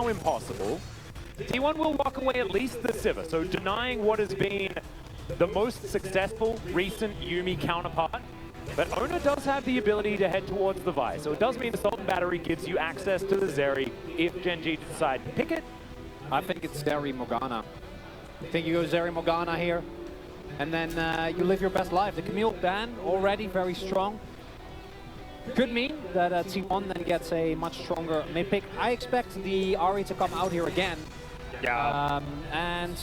now impossible, T1 will walk away at least the Sivir. So denying what has been the most successful recent Yuumi counterpart. But Owner does have the ability to head towards the Vi. So it does mean Assault and Battery gives you access to the Zeri if Gen.G decide to pick it. I think it's Zeri Morgana. I think you go Zeri Morgana here, and then you live your best life. The Camille ban already very strong. Could mean that T1 then gets a much stronger mid pick. I expect the Ahri to come out here again. Yeah. And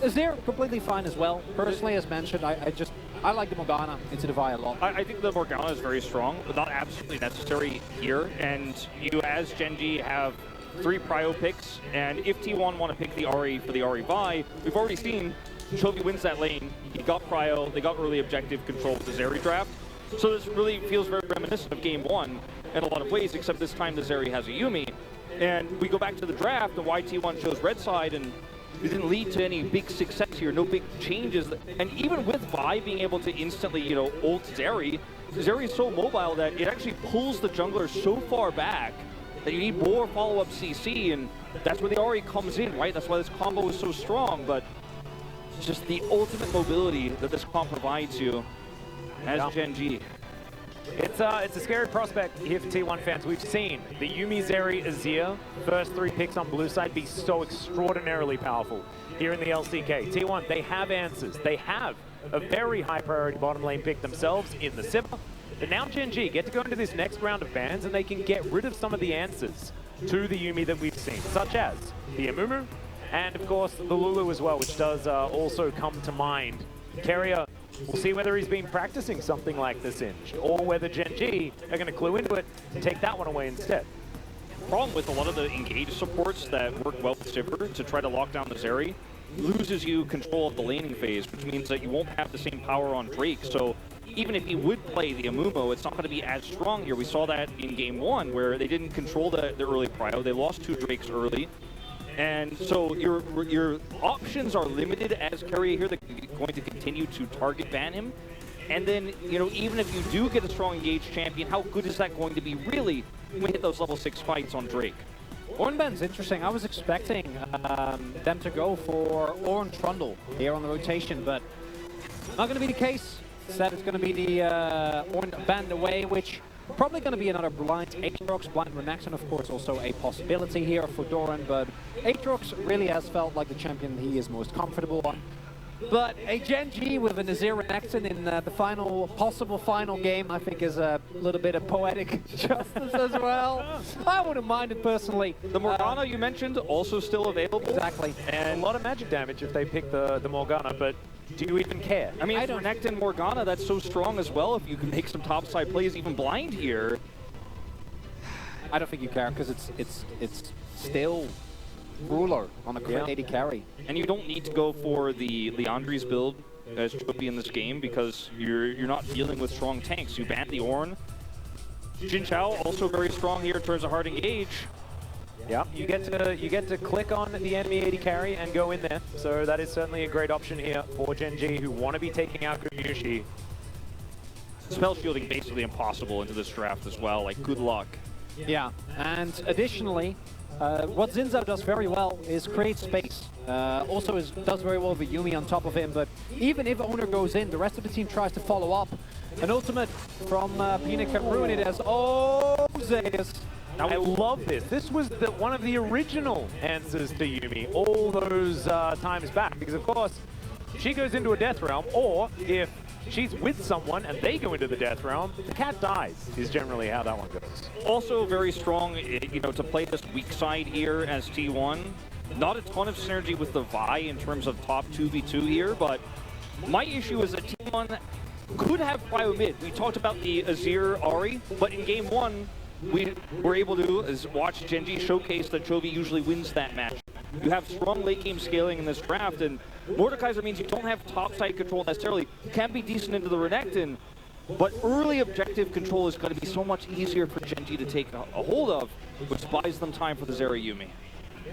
Azir completely fine as well. Personally, as mentioned, I like the Morgana into the Vi a lot. I think the Morgana is very strong, but not absolutely necessary here. And you, as Gen.G, have 3 prio picks, and if T1 want to pick the Ahri for the Ahri Vi, we've already seen Chovy wins that lane. He got prio, they got early objective control with the Zeri draft. So this really feels very reminiscent of Game 1 in a lot of ways, except this time the Zeri has a Yuumi. And we go back to the draft, and why T1 chose red side, and it didn't lead to any big success here, no big changes. And even with Vi being able to instantly, ult Zeri, Zeri is so mobile that it actually pulls the jungler so far back that you need more follow-up CC, and that's where the Ahri comes in, right? That's why this combo is so strong, but it's just the ultimate mobility that this comp provides you as Gen.G. It's a scary prospect here for T1 fans. We've seen the Yuumi, Zeri, Azir, first 3 picks on blue side be so extraordinarily powerful here in the LCK. T1, they have answers. They have a very high priority bottom lane pick themselves in the Sivir. But now Gen.G get to go into this next round of bans and they can get rid of some of the answers to the Yuumi that we've seen, such as the Amumu and of course the Lulu as well, which does also come to mind. Carrier, we'll see whether he's been practicing something like this Inch, or whether Gen.G are going to clue into it and take that one away instead. Problem with a lot of the engage supports that work well with Sivir to try to lock down the Zeri loses you control of the laning phase, which means that you won't have the same power on Drake. So even if you would play the Amumu, it's not going to be as strong here. We saw that in Game 1, where they didn't control the early prio. They lost 2 Drakes early. And so your options are limited as Carrier here. They're going to continue to target ban him. And then, even if you do get a strong engaged champion, how good is that going to be really when we hit those level 6 fights on Drake? Ornn Ben's interesting. I was expecting them to go for Ornn Trundle here on the rotation, but not going to be the case. Instead, it's going to be the Ornn Ben away, which probably going to be another blind Aatrox, blind Renekton, of course, also a possibility here for Doran, but Aatrox really has felt like the champion he is most comfortable on. But a Gen.G with an Azir Renekton in the possible final game, I think is a little bit of poetic justice as well. I wouldn't mind it personally. The Morgana you mentioned, also still available. Exactly. And a lot of magic damage if they pick the Morgana, but do you even care? I mean, Renekton Morgana, that's so strong as well. If you can make some topside plays, even blind here. I don't think you care, because it's still ruler on a crit 80 carry. And you don't need to go for the Leandri's build as Chovy in this game, because you're not dealing with strong tanks. You ban the Ornn. Jin Chao also very strong here in terms of hard engage. Yeah, you get to click on the enemy 80 carry and go in there. So that is certainly a great option here for Gen.G who want to be taking out Gumayusi. Spell shielding basically impossible into this draft as well. Like, good luck. Yeah, and additionally, what Zinzao does very well is create space. Also does very well with Yuumi on top of him, but even if Owner goes in, the rest of the team tries to follow up. An ultimate from Pina can ruin it as, oh, Zeus. Now, I love this. This was one of the original answers to Yuumi all those times back, because of course, she goes into a death realm, or if she's with someone and they go into the death realm, the cat dies, is generally how that one goes. Also very strong, to play this weak side here as T1. Not a ton of synergy with the Vi in terms of top 2v2 here, but my issue is that T1 could have prio mid. We talked about the Azir Ahri, but in Game 1, we were able to watch Gen.G showcase that Chovy usually wins that match. You have strong late game scaling in this draft, and Mordekaiser means you don't have top side control necessarily. You can be decent into the Renekton, but early objective control is going to be so much easier for Gen.G to take a hold of, which buys them time for the Zeri Yuumi.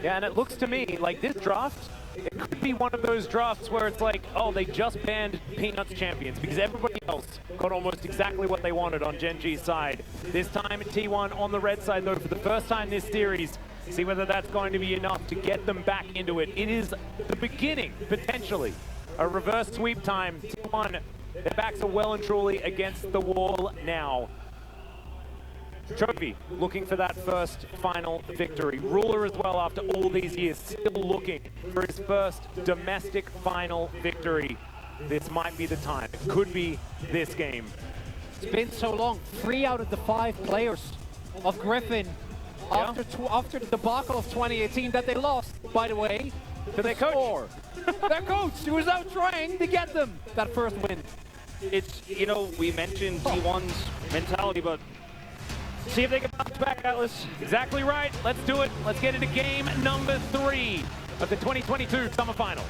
Yeah, and it looks to me like this draft, it could be one of those drafts where it's like, oh, they just banned Peanuts champions because everybody else got almost exactly what they wanted on Gen.G's side. This time T1 on the red side, though, for the first time this series, See whether that's going to be enough to get them back into it. It is the beginning, potentially. A reverse sweep time. T1, their backs are well and truly against the wall now. Trophy looking for that first final victory. Ruler as well after all these years, still looking for his first domestic final victory. This might be the time. It could be this game. It's been so long. 3 out of the 5 players of Griffin after the debacle of 2018 that they lost, by the way, to their coach. Their coach, who was out trying to get them that first win. It's, you know, we mentioned T1's mentality, but see if they can bounce back, Atlas. Exactly right. Let's do it. Let's get into game number 3 of the 2022 Summer Final.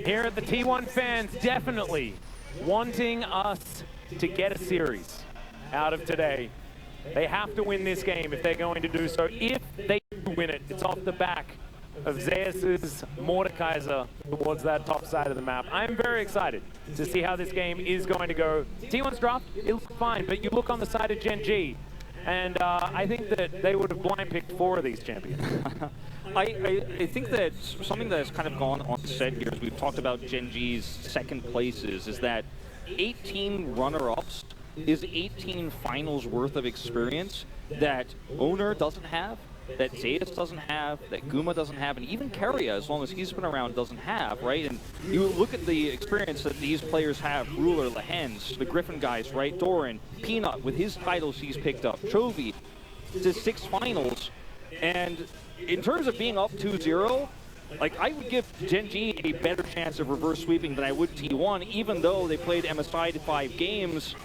Here at the T1 fans, definitely wanting us to get a series out of today. They have to win this game if they're going to do so. If they do win it, it's off the back of Zeus's Mordekaiser towards that top side of the map. I'm very excited to see how this game is going to go. T1's draft, it looks fine, but you look on the side of Gen.G, and I think that they would have blind picked 4 of these champions. I think that something that has kind of gone unsaid here, as we've talked about Gen.G's second places, is that 18 runner-ups is 18 finals worth of experience that Owner doesn't have, that Zeus doesn't have, that Guma doesn't have, and even Keria, as long as he's been around, doesn't have, right? And you look at the experience that these players have, Ruler, Lehens, the Griffin guys, right? Doran, Peanut, with his titles he's picked up, Chovy, to 6 finals, and in terms of being up 2-0, like, I would give Gen.G a better chance of reverse sweeping than I would T1, even though they played MSI to 5 games.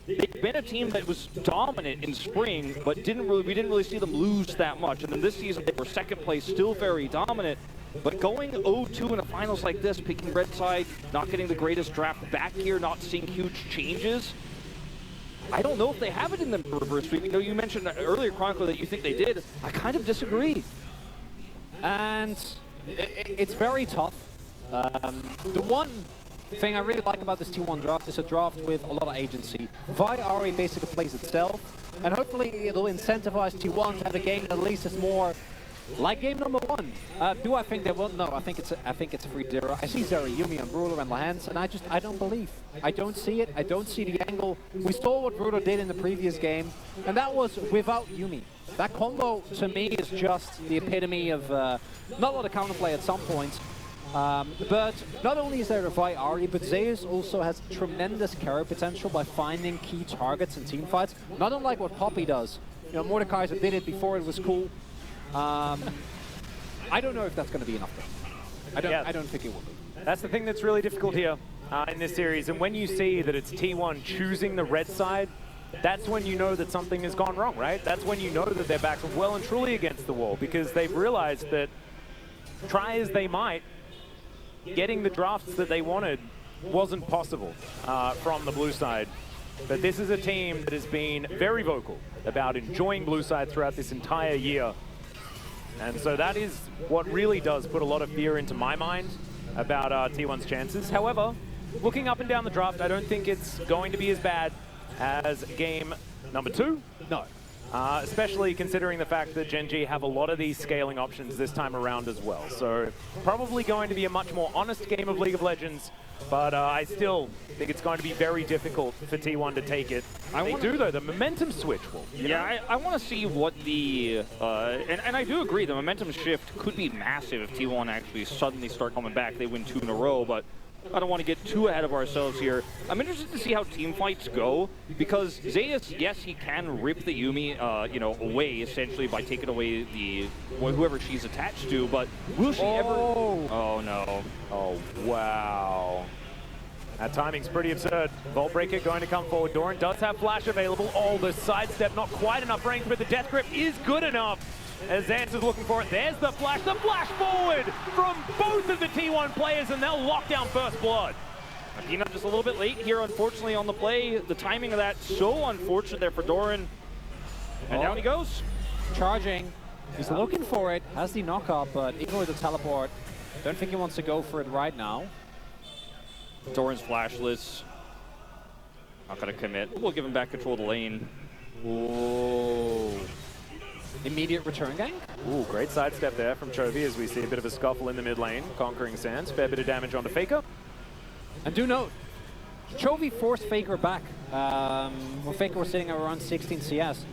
They've been a team that was dominant in spring, but we didn't really see them lose that much. And then this season, they were second place, still very dominant. But going 0-2 in a finals like this, picking red side, not getting the greatest draft back here, not seeing huge changes, I don't know if they have it in them for reverse sweep. You know, you mentioned earlier, Chronicle, that you think they did. I kind of disagree. And it's very tough. The one thing I really like about this T1 draft is a draft with a lot of agency. Vi Ari basically plays itself, and hopefully it'll incentivize T1 to have a game that at least is more like game number 1. Do I think they will? No, I think it's a 3-0. I see Zeri, Yuumi, and Ruler and Lehens, and I don't believe. I don't see it. I don't see the angle. We saw what Ruler did in the previous game, and that was without Yuumi. That combo, to me, is just the epitome of not a lot of counterplay at some points. But not only is there a Vi Ari, but Zeus also has tremendous carry potential by finding key targets in team fights. Not unlike what Poppy does. You know, Mordekaiser did it before it was cool. I don't know if that's going to be enough, though. I don't think it will be. That's the thing that's really difficult here in this series. And when you see that it's T1 choosing the red side, that's when you know that something has gone wrong, right? That's when you know that their backs are well and truly against the wall, because they've realized that, try as they might, getting the drafts that they wanted wasn't possible from the blue side. But this is a team that has been very vocal about enjoying blue side throughout this entire year. And so that is what really does put a lot of fear into my mind about T1's chances. However, looking up and down the draft, I don't think it's going to be as bad as game number 2. No. Especially considering the fact that Gen.G have a lot of these scaling options this time around as well. So probably going to be a much more honest game of League of Legends, but I still think it's going to be very difficult for T1 to take it. They do, though. The momentum switch will. Yeah, I want to see what the... and I do agree, the momentum shift could be massive if T1 actually suddenly start coming back. They win 2 in a row, but I don't want to get too ahead of ourselves here. I'm interested to see how team fights go, because Zeus, yes, he can rip the Yuumi, you know, away, essentially, by taking away the whoever she's attached to, but will she ever... Oh, no. Oh, wow. That timing's pretty absurd. Vault Breaker going to come forward. Doran does have flash available. Oh, the sidestep, not quite enough range, but the death grip is good enough. As Zance is looking for it, there's the flash forward from both of the T1 players, and they'll lock down first blood. Peanut just a little bit late here, unfortunately, on the play. The timing of that so unfortunate there for Doran. And down he goes. Charging. He's looking for it. Has the knockup, but even with the teleport, don't think he wants to go for it right now. Doran's flashless. Not going to commit. We'll give him back control of the lane. Whoa. Immediate return gank. Ooh, great sidestep there from Chovy as we see a bit of a scuffle in the mid lane. Conquering Sands. Fair bit of damage onto Faker. And do note, Chovy forced Faker back when Faker was sitting around 16 CS.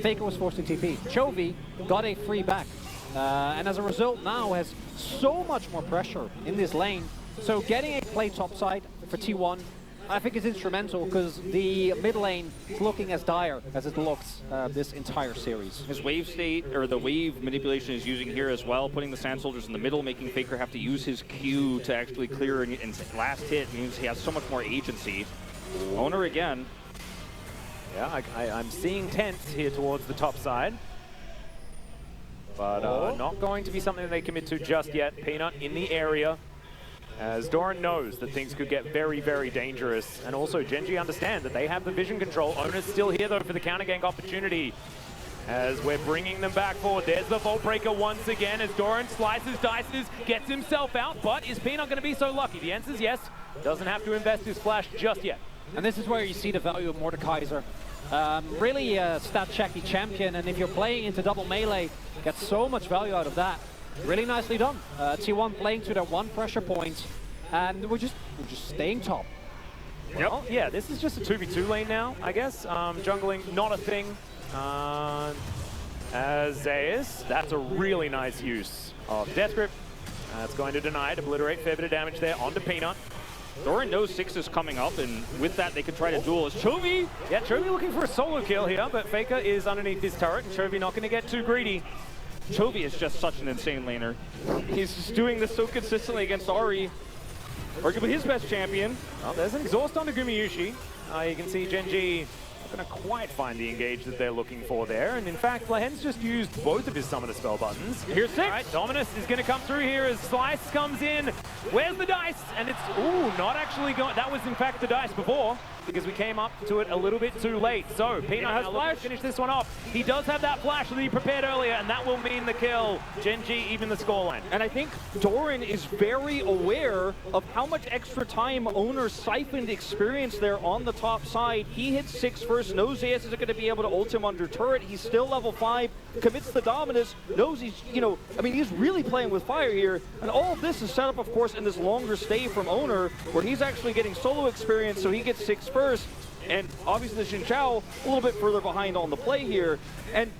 Faker was forced to TP. Chovy got a free back. And as a result now has so much more pressure in this lane. So getting a play topside for T1, I think is instrumental because the mid lane is looking as dire as it looks this entire series. His wave state, or the wave manipulation is using here as well, putting the Sand Soldiers in the middle, making Faker have to use his Q to actually clear, and last hit means he has so much more agency. Owner again. Yeah, I'm seeing tents here towards the top side. But not going to be something they commit to just yet. Peanut in the area. As Doran knows that things could get very, very dangerous. And also Gen.G understand that they have the vision control. Owner's still here though for the counter gank opportunity. As we're bringing them back forward. There's the Vault Breaker once again as Doran slices, dices, gets himself out. But is Peanut going to be so lucky? The answer is yes. Doesn't have to invest his flash just yet. And this is where you see the value of Mordekaiser. Really a stat-checky champion, and if you're playing into double melee, get so much value out of that. Really nicely done. T1 playing to their one pressure point, and we're just staying top. Well, yeah, this is just a 2v2 lane now, I guess. Jungling, not a thing. As Zeus, that's a really nice use of Death Grip. That's going to deny it, obliterate, fair bit of damage there onto Peanut. Doran knows 6 is coming up, and with that, they can try to duel as Chovy. Yeah, Chovy looking for a solo kill here, but Faker is underneath his turret, and Chovy not going to get too greedy. Chovy is just such an insane laner. He's just doing this so consistently against Ahri. Arguably his best champion. Well, there's an exhaust onto Gumayushi. You can see Gen.G not going to quite find the engage that they're looking for there. And in fact, Lahen's just used both of his summoner spell buttons. Here's 6. All right, Dominus is going to come through here as Slice comes in. Where's the dice? And it's, ooh, not actually going. That was in fact the dice before, because we came up to it a little bit too late. So Peanut has flash. Finish this one off. He does have that flash that he prepared earlier, and that will mean the kill. Gen.G even the scoreline. And I think Doran is very aware of how much extra time Owner siphoned experience there on the top side. He hits 6 first, knows Zeus isn't going to be able to ult him under turret. He's still level 5, commits the Dominus, knows he's, I mean, he's really playing with fire here. And all of this is set up, of course, in this longer stay from Owner, where he's actually getting solo experience, so he gets 6 first. And obviously the Xin Zhao a little bit further behind on the play here. And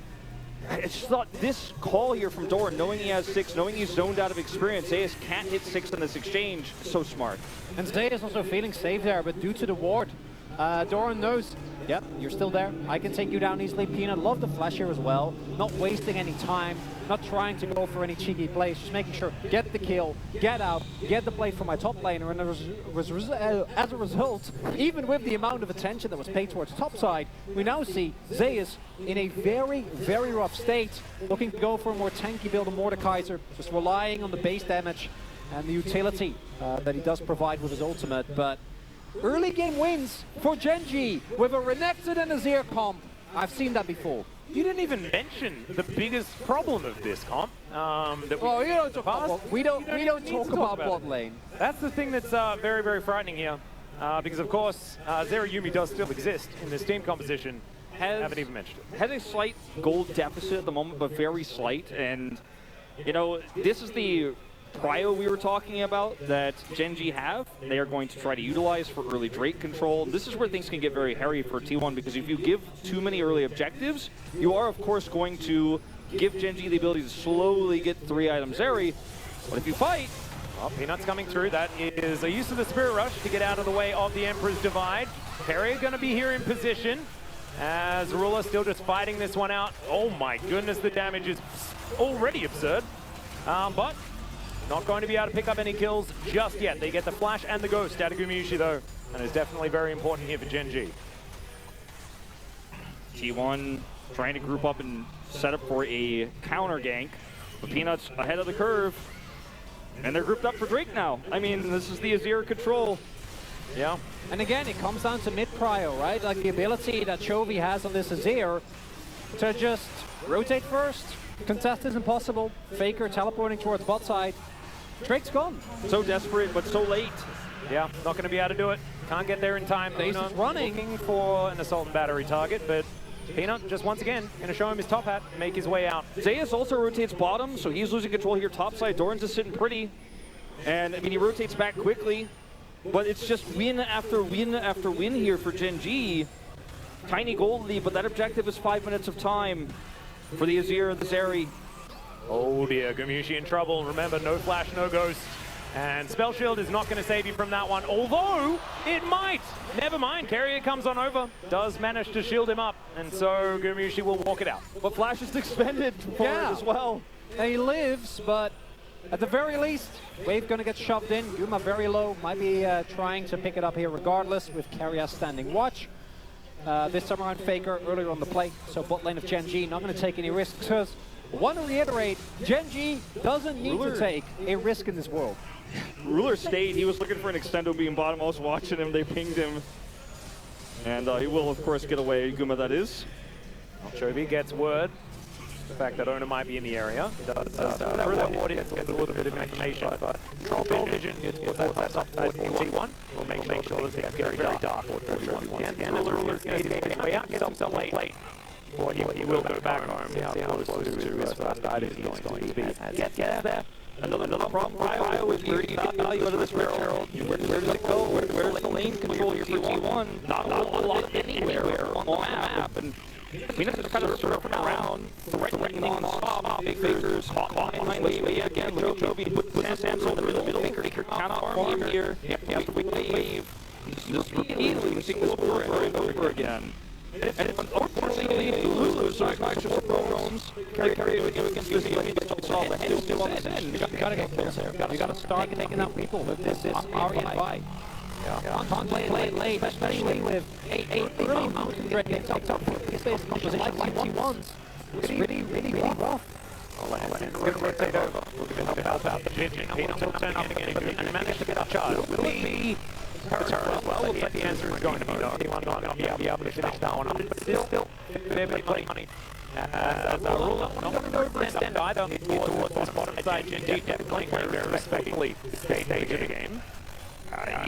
I just thought this call here from Doran, knowing he has 6, knowing he's zoned out of experience, Zeus can't hit 6 in this exchange, so smart. And Zeus also feeling safe there, but due to the ward, Doran knows, yep, you're still there. I can take you down easily. Peanut, love the flash here as well. Not wasting any time, not trying to go for any cheeky plays, just making sure, get the kill, get out, get the play for my top laner. And as a result, even with the amount of attention that was paid towards top side, we now see Zeus in a very, very rough state, looking to go for a more tanky build of Mordekaiser, just relying on the base damage and the utility that he does provide with his ultimate. But early game wins for Gen.G with a Renekton and a Azir comp. I've seen that before. You didn't even mention the biggest problem of this comp. Well, you don't talk about, we don't talk about bot lane. That's the thing that's very, very frightening here. Because of course, Yumi does still exist in this team composition. Haven't even mentioned it. Has a slight gold deficit at the moment, but very slight. And, this is the prio we were talking about that Gen.G have. They are going to try to utilize for early Drake control. This is where things can get very hairy for T1, because if you give too many early objectives, you are of course going to give Gen.G the ability to slowly get 3 items Zeri. But if you fight, well, Peanut's coming through. That is a use of the Spirit Rush to get out of the way of the Emperor's Divide. Perry going to be here in position as Rula still just fighting this one out. Oh my goodness, the damage is already absurd. But not going to be able to pick up any kills just yet. They get the flash and the ghost out of Gumayushi though, and it's definitely very important here for Gen.G. T1 trying to group up and set up for a counter gank. But Peanut's ahead of the curve, and they're grouped up for Drake now. I mean, this is the Azir control. Yeah. And again, it comes down to mid-prio, right? Like the ability that Chovy has on this Azir to just rotate first, contest is impossible, Faker teleporting towards bot side, Drake's gone. So desperate, but so late. Yeah, not going to be able to do it. Can't get there in time. Ace is running. Looking for an assault and battery target, but Peanut just once again going to show him his top hat, make his way out. Zeus also rotates bottom, so he's losing control here top side. Doran's is sitting pretty. And, I mean, he rotates back quickly. But it's just win after win after win here for Gen.G. Tiny gold lead, but that objective is 5 minutes of time for the Azir and the Zeri. Oh dear, Gamushi in trouble. Remember, no flash, no ghost. And Spell Shield is not going to save you from that one, although it might. Never mind, Carrier comes on over, does manage to shield him up, and so Gamushi will walk it out. But flash is expended for it as well. He lives, but at the very least, wave going to get shoved in. Guma very low, might be trying to pick it up here regardless with Carrier standing watch. This time around Faker earlier on the play, so bot lane of Gen.G not going to take any risks because I want to reiterate, Gen.G doesn't need to take a risk in this world. Ruler stayed. He was looking for an extendo beam bottom. I was watching him. They pinged him. And he will, of course, get away. Guma, that is. Chovy gets word. The fact that Ona might be in the area. Does through that water, gets a little bit of information. But control vision is what's up for T1. We'll make sure that it's very dark. And the Ruler is going to get his way out, get himself late. Or he will go back home. See how close to his first guide is going to be. Get there. Another problem for Io is pretty value out of this barrel. Where does it go? Where's the lane control here for T1? Not a lot anywhere on the map. And Venus is kind of surfing around, threatening non-stop. Big Fakers, hot behind wave again. Chovy puts his hands on the middle. Faker cannot farm here. You have to wave. He's just repeatedly losing this over and over again. And unfortunately, Lulu, so it's not just drones. Carry against this, but solve the head is still on the end. You gotta get kills there. You gotta start taking out people with this Ari and Vi. On play late, especially with a really mountain dragon top space composition like T1's. It's really rough. We're going to rotate over. We're going to help out the Gen.G. Peanut will turn up again, and manage to get a charge. Will it be well, looks like the answer is going to be no. T1 not going to be able to finish that one up, but still, fair bit of money. As a Ruler, not going to overextend either towards this bottom side. Gen.G definitely playing very respectfully stage of the game.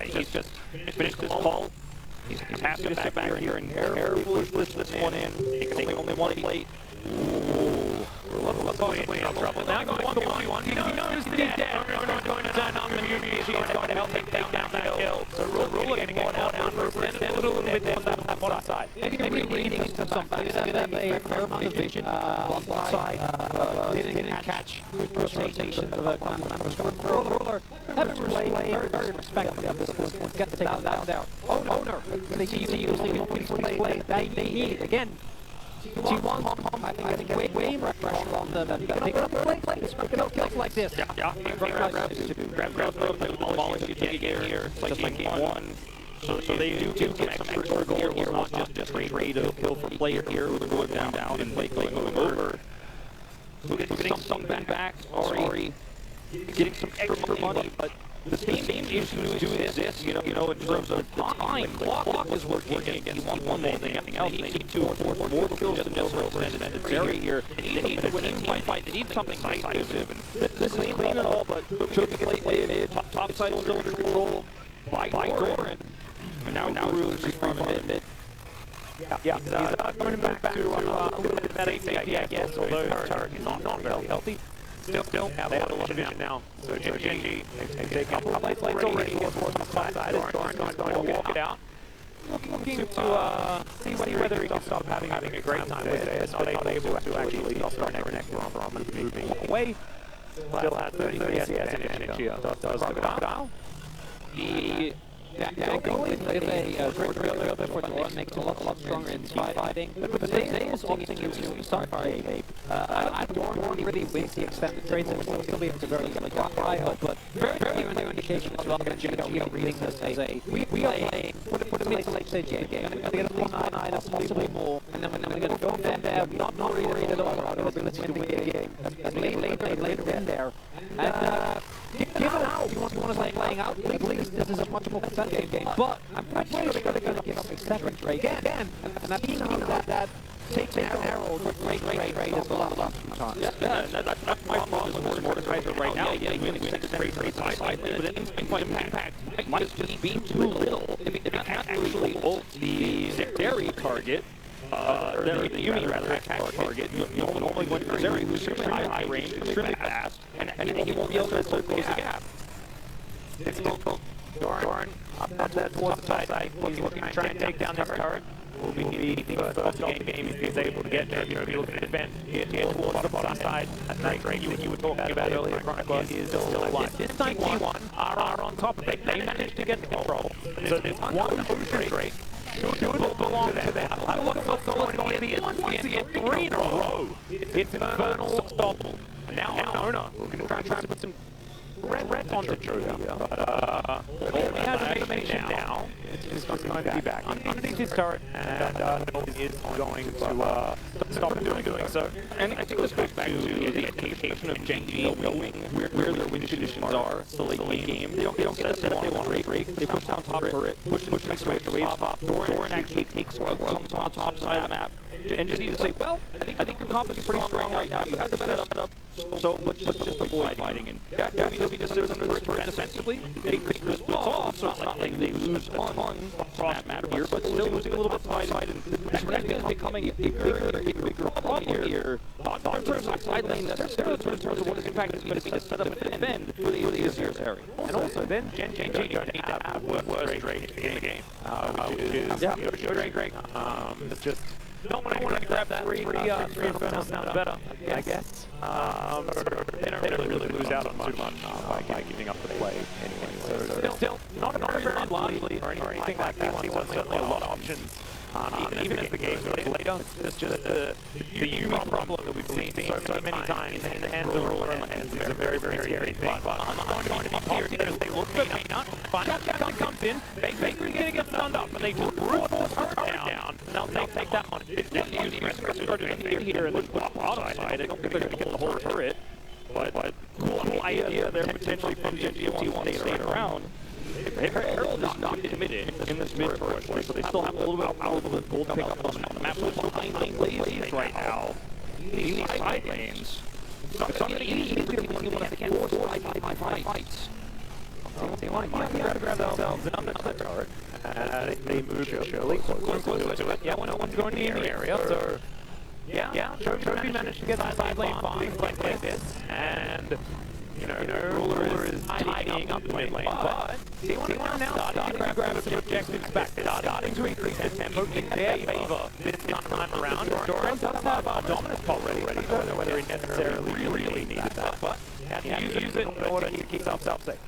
He's just finished his call. He's happy to sit back here and carefully push this one in. Taking only one plate. Possibly in trouble. Now going 1-1. He knows the dead. Owner's going to turn up and he's going to help take down that kill. So Ruler going to get down for a little bit more on that bottom side. Maybe reading into something. He's going to have a fair amount of vision on one side. Didn't catch the rotation of the members going for Ruler. Having played very respectfully on this one. Get to take that down. Owner. They usually play that they need. Again, T1, I think way more pressure on them. You gotta pick up the plate. It's not gonna kill like this. Yeah. Grab the ball if you take it here. Just like game one. So they do get some extra goal here. We're not just trade a kill for player here. We're going down and play going over. We're getting some back. Sorry. Getting some extra money, but the same issue is doing this, you know, in terms of time. Clock is working against one more than anything else. They need two or more kills than just overextended Zeri here. They need to win in fight. They need something decisive. And this is clean and all, but Chovy played top side still under control by Doran. And now Ruler is free from it. Yeah, he's going back to a little bit of that safety, I guess, although his turret is not very healthy. Still, now they have a lot of vision now. So Gen.G, they've taken a couple of plays already. Towards the side, Doran's going to walk it out. Looking to see whether he can stop having a great time with it. Not able to actually start next from and moving away. Still has 33 CS in Gen.G. Does the crocodile. Going with a drill before Doran makes it a lot stronger in fighting. But the thing is opting into Starfire. I don't really waste the extended trades and we'll still be able to very easily crocodile, but very clear indication as well that Gen.G are reading this as a we are playing put a mid to late stage game. We're going to get a one item, possibly more, and then we're going to go from there. Not worried at all about our ability to win the game. As later in there. And given how if you want to play playing out, please, this is a much more competitive game. But I'm pretty sure they're going to give us a second trade again. And that means that takes an arrow to great is a lot sometimes. Yeah, that's my problem with Mordekaiser right now. Yeah, winning 6 straight side, but in my impact might just be too little. If it can't actually ult the Zeri target, or the Yumi rather, attack target, you'll normally win for Zeri, who's extremely high range, extremely fast, and he won't be able to close the gap. It's Doran up that towards the side, looking to try and take down this turret. Will be the first game if he's able to get there. You know, if you look at the defense, towards the bottom side, and that Drake you were talking about earlier, Chronicles is still alive. This time T1 are on top of it. They managed to get the control. So there's one Ocean Drake. Should belong to them. I look at what's going to be once again 3 in a row. It's infernal stop. Now Owner, we're going to try and put some red onto Joker, but he has animation now. It's going to be back underneath his turret, and is going to stop him doing so. And I think this goes back to the education of Gen.G knowing where their win conditions are so late in the game. They don't get a set if they want to break. They push down top turret, push next wave to wave top. Doran actually takes comes on top side of the map. And just need to say, well, I think your comp is pretty strong right now. You have to set up. So let's just avoid fighting. And yeah, I mean, because there's under the defensively, they could just split off. So it's not like they lose on cross map here, but still losing a little bit side. And that is becoming a bigger problem here. Not in terms of side lane necessarily, but in terms of what is impact is going to be to set up and defend for the easier area. And also then Gen.G don't have worse Drake in the game, which is Drake. It's just don't want to grab that three Infernals sounds better, I guess. They don't really lose out on too much by giving up the play anyway. So still not very largely or anything like that. He wants certainly a lot of options. Even as the game goes later, it's just the Yumi problem that we've seen so many times in the hands of Ruler and is a very scary thing. But I'm going to be positive as they look at Peanut. Final comes in, Baker's going to get stunned up, but they just brute force her down. And they'll take that one. It's just using the start to here and then put the bottom side. I don't think they're going to get the whole turret. But cool idea there potentially from Gen.G if T1 stayed around. Herald is not committed in this mid-push, so they still have a little bit of power of the gold pick up on the map. So it's behind lanes right now. These side lanes. It's not getting any easier for T1 if they can't force high fights. T1 gotta grab themselves another turret. They move surely closer to it. Yeah, no one's going in the area, so yeah, Trophy managed to get the side lane fine like this, and Ruler is tidying up the mid lane, but T1 now starting to grab some objectives back. They're starting to increase their tempo in their favor this time around. Doran does have a dominance already. I don't know whether he necessarily really needed that, but he has to use it in order to keep himself safe.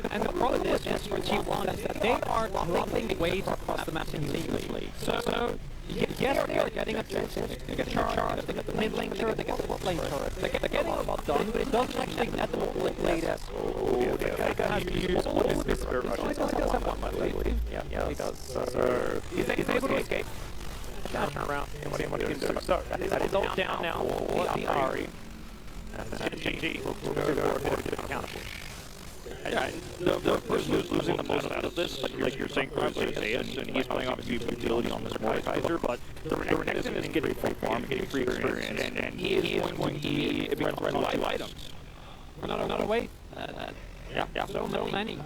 And the problem is for T1 is that they are dropping waves across the map continuously. So yes, they are getting objectives, they get charged, they get the mid lane turret, they get the top lane turret. They're getting a lot done, but it doesn't actually net the whole lane as. Oh, yeah, has to use all of this very much. He does have one lane. Yeah, he does. So he's able to escape. Turn around, and what he can do. So that is all down now for the Ari. And Gen.G will go for a bit of a different counter push. The person who's losing the most out of this, like you're saying, Zeus, and he's playing obviously utility on this Mordekaiser, but the Renekton is getting free farm, getting free experience, and he is going to be able to run 2 items. Another way. Yeah. So many.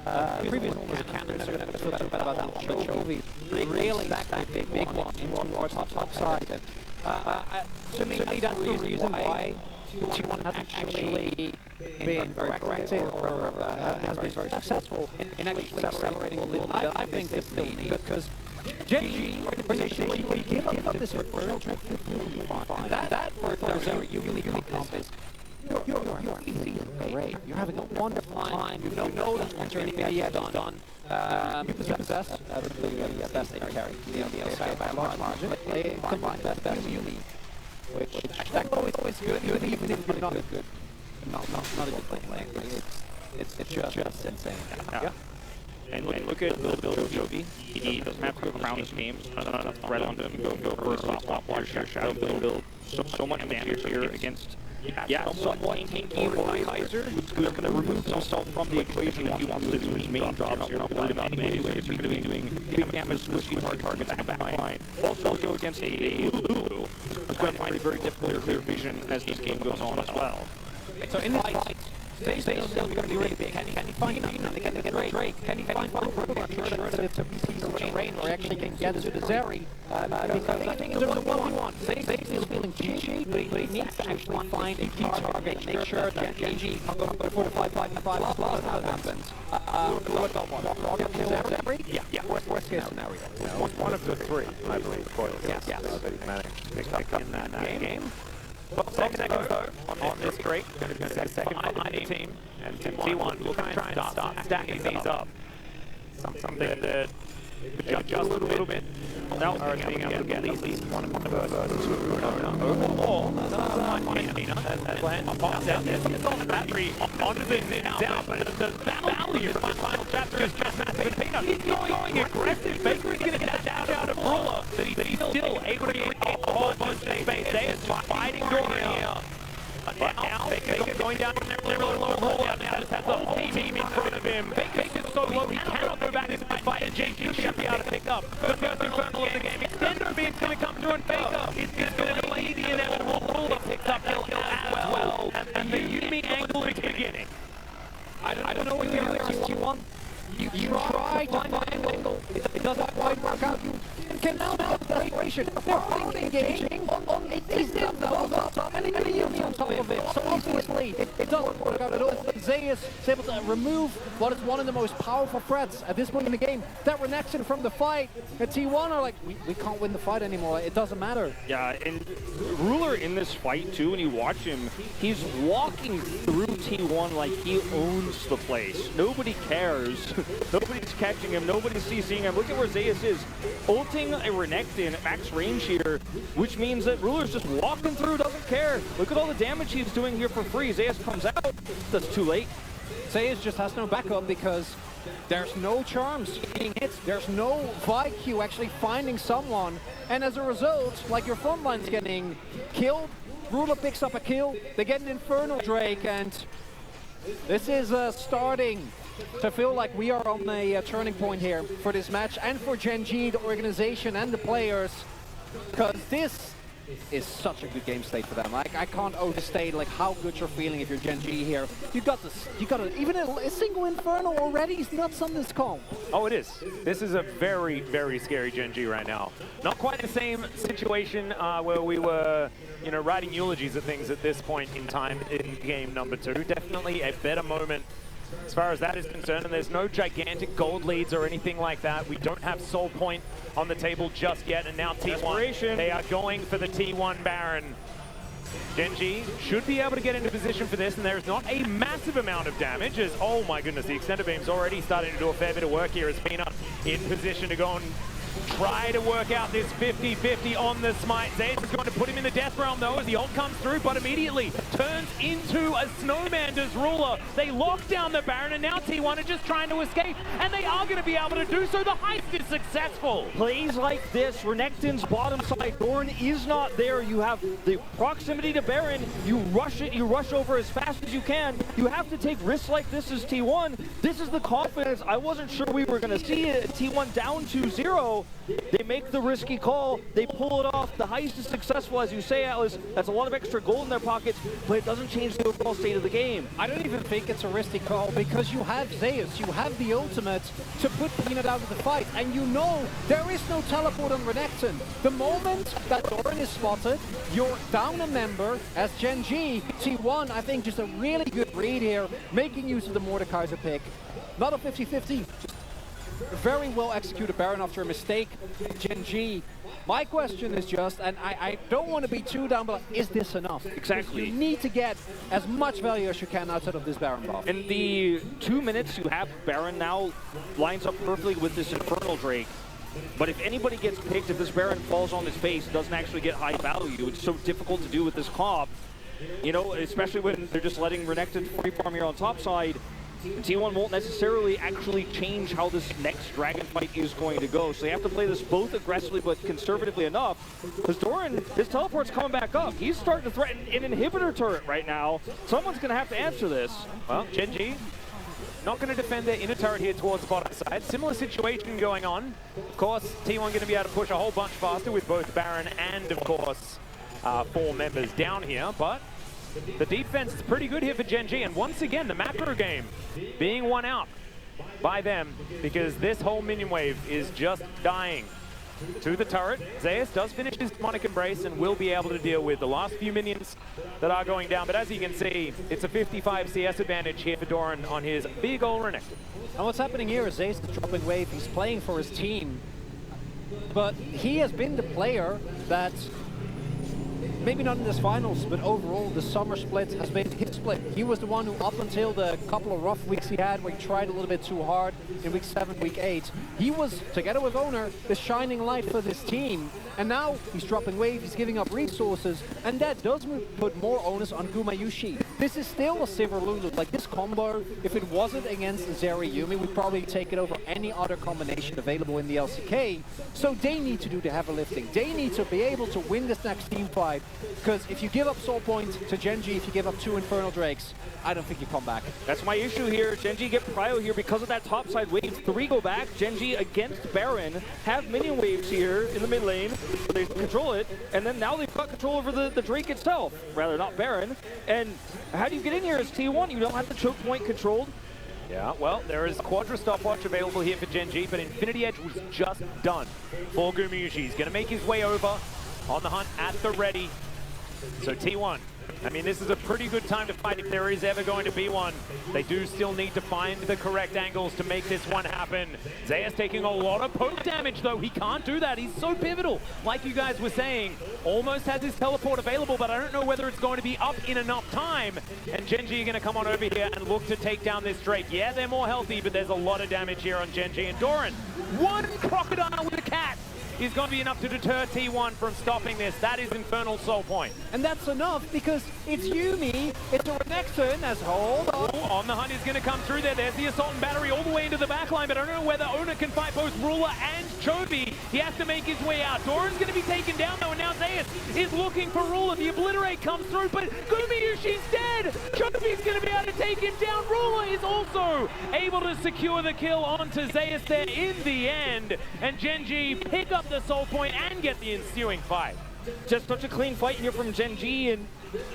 Previous owners of Canada are going to feel better about that. Trophy really back that big one in towards top side. To me, that's the reason why T1 hasn't actually been very aggressive or has been very successful in actually accelerating a little bit. I think they still need because Gen.G initially we give up this referral trip to fine. That for Zeri you really comp is you're easy great. You're having a wonderful time. You know that once you're in the yet done. You possess the best they carry. The outside by a large margin. They combine best Yumi. Which that's always good, even if you're not as good. Not a good thing. It's just insane. Yeah. And look at the build of Jovi. He doesn't have to go around his games. Right on him, go for a stop, watch your shadow build. So much damage here against Yeah, somewhat tanky Kaiser, who's going to remove himself from the equation if he wants to do his main drops. You're not worried about anyways, because you're going to be doing big damage, squishy hard targets back line. Also go against a Lulu, who's going to find it very difficult to clear vision as this game goes on as well. So in this fight, they say it's going to be really big. Can he find him? Can he get Drake? Can he find alternative to PC Rain or actually can get to the Zeri? Because I think there's a 1v1. Zayas is feeling G, but he needs to actually find a key target. Make sure that Gen.G can go for the 5-5-5 plus how that happens. What about one? Zeri? Yeah. Worst case scenario. One of the three, I believe. Yes. That he managed to pick up in that game. Well, second though, on this Drake, going to be the second behind team, and T1 will try and start stacking these up. Something that could adjust a little bit. Now, being able to get at least one of those overall, as Land pops out there, it's on the battery, onto the down, but the value of the final chapter is just massive. Peanut, he's going aggressive. Baker's going to get that out of Ruler, but he's still able to get a whole bunch of space. They are fighting door here. Now, Baker's going down there, Ruler now just has the whole team in front of him. Baker's so low, he cannot go back into the fight, and Gen.G should be able to pick up the first Infernal of the game. Extender Beam's going to come through, and Baker is going to delay the inevitable. Ruler picks up that kill as well, and the Yumi angle is beginning. I don't know what you're doing, T1. You try to find an angle. It doesn't quite work out. You can now have desperation. They're both engaging on these themselves and then you on top of it. So obviously, it doesn't work out at all. Zayas is able to remove what is one of the most powerful threats at this point in the game. That Renekton from the fight. And T1 are like, we can't win the fight anymore. It doesn't matter. Yeah, and Ruler in this fight too, when you watch him, he's walking through T1 like he owns the place. Nobody cares. Nobody's catching him. Nobody's CCing him. Look at where Zayas is. Ulting a Renekton at max range here, which means that Ruler's just walking through, doesn't care. Look at all the damage he's doing here for free. Zayas comes out. That's too late. Zayas just has no backup because there's no charms getting hits. There's no VIQ actually finding someone. And as a result, like your front line's getting killed, Ruler picks up a kill, they get an Infernal Drake, and this is starting to feel like we are on a turning point here for this match and for Gen.G, the organization and the players, because this is such a good game state for them. Like, I can't overstate like how good you're feeling if you're Gen.G here. You got even a single Infernal already is not something that's calm. Oh, it is. This is a very, very scary Gen.G right now. Not quite the same situation where we were, you know, writing eulogies at things at this point in time in game number 2. Definitely a better moment as far as that is concerned, and there's no gigantic gold leads or anything like that. We don't have Soul Point on the table just yet, and now T1, they are going for the T1 Baron. Gen.G should be able to get into position for this, and there's not a massive amount of damage as, oh my goodness, the Extender Beam's already starting to do a fair bit of work here as Peanut in position to go and try to work out this 50-50 on the smite. Zayas is going to put him in the death realm though as the ult comes through, but immediately turns into a snowman does Ruler. They lock down the Baron, and now T1 are just trying to escape, and they are going to be able to do so. The heist is successful. Plays like this, Renekton's bottom side, Doran is not there. You have the proximity to Baron, you rush it, you rush over as fast as you can. You have to take risks like this as T1. This is the confidence I wasn't sure we were going to see it. T1 down 2-0. They make the risky call, they pull it off, the heist is successful, as you say, Atlas. That's a lot of extra gold in their pockets, but it doesn't change the overall state of the game. I don't even think it's a risky call because you have Zayas, you have the ultimate to put Peanut out of the fight, and you know there is no teleport on Renekton. The moment that Doran is spotted, you're down a member as Gen.G. T1, I think just a really good read here, making use of the Mordekaiser pick. Not a 50-50, very well executed Baron after a mistake. Gen.G. My question is just, and I don't want to be too down, but is this enough? Exactly. You need to get as much value as you can outside of this Baron buff. In the 2 minutes you have, Baron now lines up perfectly with this Infernal Drake. But if anybody gets picked, if this Baron falls on his face, doesn't actually get high value. It's so difficult to do with this comp. You know, especially when they're just letting Renekton free farm here on top side. T1 won't necessarily actually change how this next Dragon fight is going to go. So they have to play this both aggressively but conservatively enough. Because Doran, his teleport's coming back up. He's starting to threaten an inhibitor turret right now. Someone's going to have to answer this. Well, Gen.G not going to defend their inner turret here towards the bottom side. Similar situation going on. Of course, T1 going to be able to push a whole bunch faster with both Baron and, of course, 4 members down here. But the defense is pretty good here for Gen.G. And once again, the macro game being won out by them because this whole minion wave is just dying to the turret. Zeus does finish his demonic embrace and will be able to deal with the last few minions that are going down. But as you can see, it's a 55 CS advantage here for Doran on his big ol' Renekton. And what's happening here is Zeus is dropping wave. He's playing for his team. But he has been the player that, maybe not in this finals, but overall the summer split has been his split. He was the one who, up until the couple of rough weeks he had where he tried a little bit too hard in week 7, week 8, he was, together with Owner, the shining light for this team. And now he's dropping wave, he's giving up resources, and that does put more onus on Gumayushi. This is still a Sivir Lulu. Like, this combo, if it wasn't against Zeri Yuumi, we'd probably take it over any other combination available in the LCK. So they need to do the heavy lifting. They need to be able to win this next team fight, because if you give up Soul Point to Gen.G, if you give up 2 Infernal Drakes, I don't think you come back. That's my issue here. Gen.G get prio here because of that topside wave. 3 go back. Gen.G against Baron have minion waves here in the mid lane. They control it, and then now they've got control over the Drake itself. Rather, not Baron. And how do you get in here as T1? You don't have the choke point controlled. Yeah, well, there is Quadra stopwatch available here for Gen.G, but Infinity Edge was just done for Gumayushi. He's going to make his way over on the hunt at the ready. So T1, I mean, this is a pretty good time to fight if there is ever going to be one. They do still need to find the correct angles to make this one happen. Zeus taking a lot of poke damage, though. He can't do that. He's so pivotal. Like you guys were saying, almost has his teleport available, but I don't know whether it's going to be up in enough time. And Gen.G are going to come on over here and look to take down this Drake. Yeah, they're more healthy, but there's a lot of damage here on Gen.G. And Doran, one crocodile with a cat is going to be enough to deter T1 from stopping this. That is Infernal Soul Point. And that's enough because it's Yuumi, it's a Renekton as hold on. Ooh, on the hunt is going to come through there. There's the Assault and Battery all the way into the backline, but I don't know whether Owner can fight both Ruler and Chovy. He has to make his way out. Doran's going to be taken down though, and now Zeus is looking for Ruler. The Obliterate comes through, but Gumayushi's dead. Chovy's going to be able to take him down. Ruler is also able to secure the kill onto Zeus there in the end, and Gen.G pick up the Soul Point and get the ensuing fight. Just such a clean fight here from Gen.G, and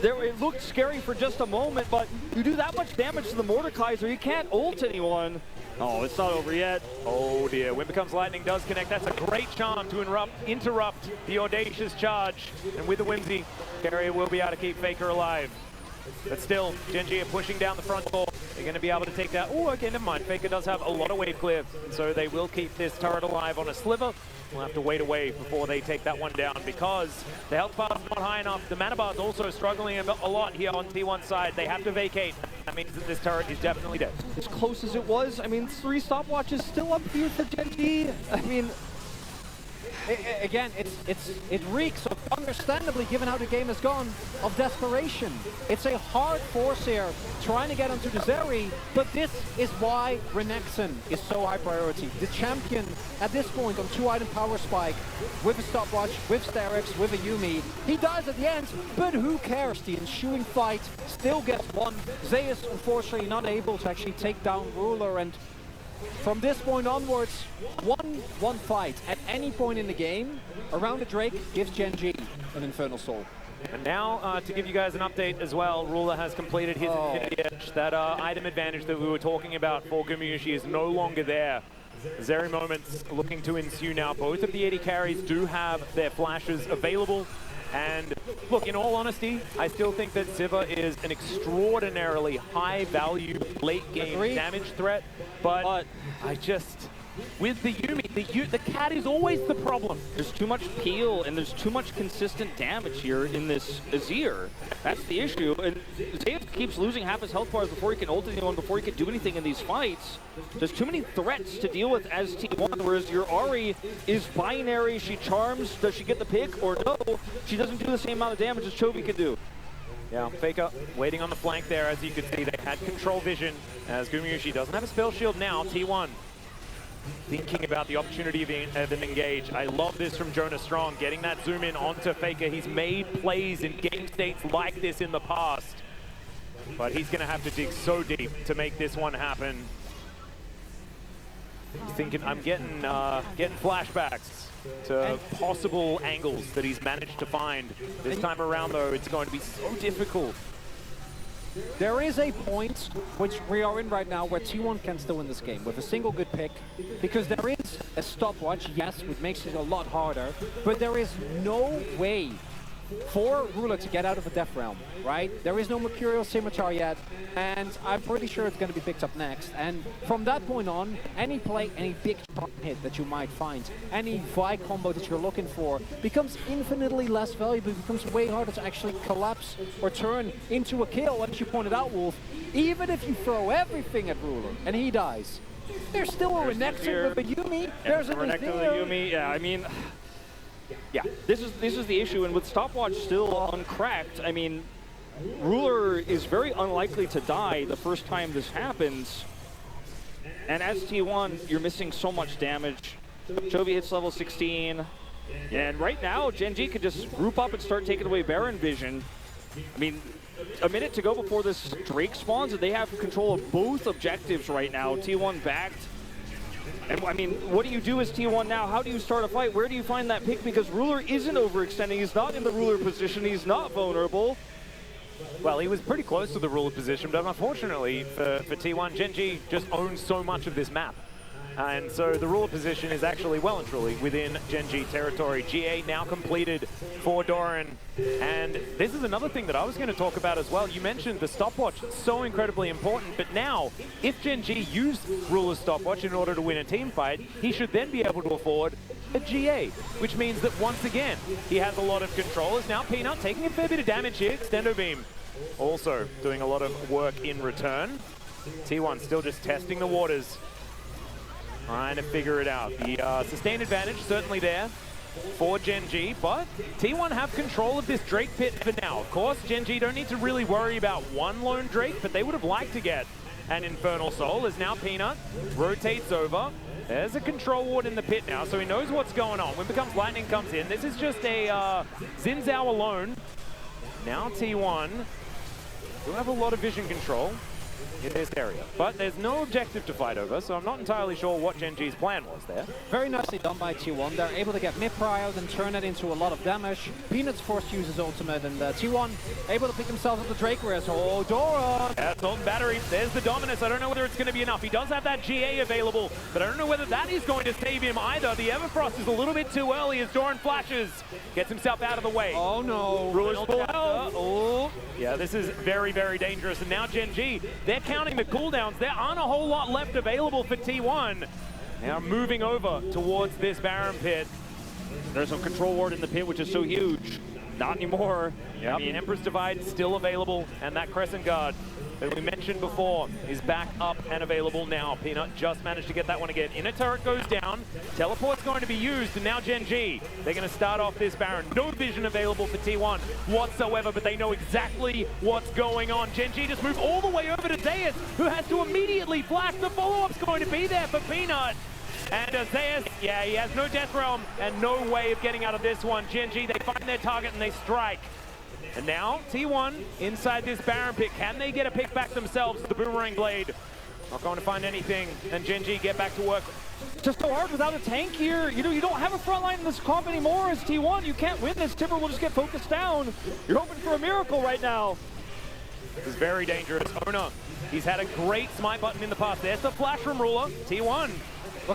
it looked scary for just a moment, but you do that much damage to the Mordekaiser, you can't ult anyone. Oh, it's not over yet. Oh dear, Wind Becomes Lightning does connect. That's a great charm to interrupt the audacious charge. And with the Whimsy, Carrier will be able to keep Faker alive. But still, Gen.G are pushing down the front door. They're going to be able to take that. Oh, okay, never mind. Faker does have a lot of wave clear, so they will keep this turret alive on a sliver. We'll have to wait a wave before they take that one down because the health bar is not high enough. The mana bar is also struggling a lot here on T1 side. They have to vacate. That means that this turret is definitely dead. As close as it was, I mean, 3 stopwatches still up here for Gen.G. I mean, again, it reeks of, understandably, given how the game has gone, of desperation. It's a hard force here, trying to get onto the Zeri, but this is why Renekton is so high priority. The champion, at this point, on 2-item power spike, with a stopwatch, with Sterix, with a Yuumi, he dies at the end, but who cares? The ensuing fight still gets won. Zeus, unfortunately, not able to actually take down Ruler, and from this point onwards, one fight at any point in the game around the Drake gives Gen.G an Infernal Soul. And now, to give you guys an update as well, Ruler has completed his Infinity Edge. That item advantage that we were talking about for Gumayushi is no longer there. Zeri moments looking to ensue now. Both of the AD carries do have their flashes available. And look, in all honesty, I still think that Sivir is an extraordinarily high-value late-game damage threat. But I just, with the Yuumi, the cat is always the problem. There's too much peel and there's too much consistent damage here in this Azir. That's the issue. And Zeus keeps losing half his health bars before he can ult anyone, before he can do anything in these fights. There's too many threats to deal with as T1, whereas your Ahri is binary. She charms. Does she get the pick or no? She doesn't do the same amount of damage as Chovy can do. Yeah, Faker waiting on the flank there. As you can see, they had control vision, as Gumiyushi doesn't have a spell shield now. T1 thinking about the opportunity of an engage. I love this from Jonah Strong, getting that zoom in onto Faker. He's made plays in game states like this in the past, but he's going to have to dig so deep to make this one happen. Thinking, I'm getting flashbacks to possible angles that he's managed to find. This time around, though, it's going to be so difficult. There is a point which we are in right now where T1 can still win this game with a single good pick, because there is a stopwatch, yes, which makes it a lot harder, but there is no way for Ruler to get out of the Death Realm, right? There is no Mercurial Scimitar yet, and I'm pretty sure it's going to be picked up next. And from that point on, any play, any big hit that you might find, any Vi combo that you're looking for becomes infinitely less valuable. It becomes way harder to actually collapse or turn into a kill, as you pointed out, Wolf. Even if you throw everything at Ruler and he dies, there's still a Renekton with a Yuumi. There's a Renekton with a Yuumi. Yeah, I mean, yeah, this is the issue, and with Stopwatch still uncracked, I mean, Ruler is very unlikely to die the first time this happens. And as T1, you're missing so much damage. Chovy hits level 16, and right now, Gen.G could just group up and start taking away Baron Vision. I mean, a minute to go before this Drake spawns, and they have control of both objectives right now. T1 backed. And I mean, what do you do as T1 now? How do you start a fight? Where do you find that pick? Because Ruler isn't overextending. He's not in the Ruler position. He's not vulnerable. Well, he was pretty close to the Ruler position, but unfortunately for T1, Gen.G just owns so much of this map. And so the Ruler position is actually well and truly within Gen.G territory. GA now completed for Doran. And this is another thing that I was going to talk about as well. You mentioned the stopwatch, so incredibly important. But now, if Gen.G used Ruler's stopwatch in order to win a team fight, he should then be able to afford a GA, which means that once again, he has a lot of control. As now Peanut taking a fair bit of damage here. Extendo Beam also doing a lot of work in return. T1 still just testing the waters, trying to figure it out. The sustained advantage certainly there for Gen.G, but T1 have control of this Drake pit for now. Of course, Gen.G don't need to really worry about one lone Drake, but they would have liked to get an Infernal Soul, as now Peanut rotates over. There's a control ward in the pit now, so he knows what's going on. When Becomes Lightning comes in, this is just a Xin Zhao alone. Now T1 do have a lot of vision control in this area, but there's no objective to fight over, so I'm not entirely sure what Gen.G's plan was there. Very nicely done by T1. They're able to get mid-prio and turn it into a lot of damage. Peanut's forced to use his ultimate, and T1 able to pick themselves up the Drake Res. Oh, Dora! Yeah, Sultan Battery, there's the Dominus. I don't know whether it's going to be enough. He does have that GA available, but I don't know whether that is going to save him either. The Everfrost is a little bit too early as Doran flashes. Gets himself out of the way. Oh no, Ruler's full health. Oh, yeah, this is very, very dangerous. And now Gen.G, they're counting the cooldowns. There aren't a whole lot left available for T1. Now moving over towards this Baron pit. There's a control ward in the pit, which is so huge. Not anymore. Yep. I mean, Emperor's Divide still available, and that Crescent Guard that we mentioned before is back up and available now. Peanut just managed to get that one again. Inner turret goes down. Teleport's going to be used, and now Gen.G, they're going to start off this Baron. No vision available for T1 whatsoever, but they know exactly what's going on. Gen.G just move all the way over to Zeus, who has to immediately flash. The follow-up's going to be there for Peanut. And Zeus, yeah, he has no Death Realm and no way of getting out of this one. Gen.G, they find their target and they strike. And now, T1 inside this Baron pit. Can they get a pick back themselves? The Boomerang Blade not going to find anything. And Gen.G get back to work. Just so hard without a tank here. You know, you don't have a front line in this comp anymore as T1. You can't win this. Timber will just get focused down. You're hoping for a miracle right now. This is very dangerous. Ona, he's had a great smite button in the past. There's the flash from Ruler. T1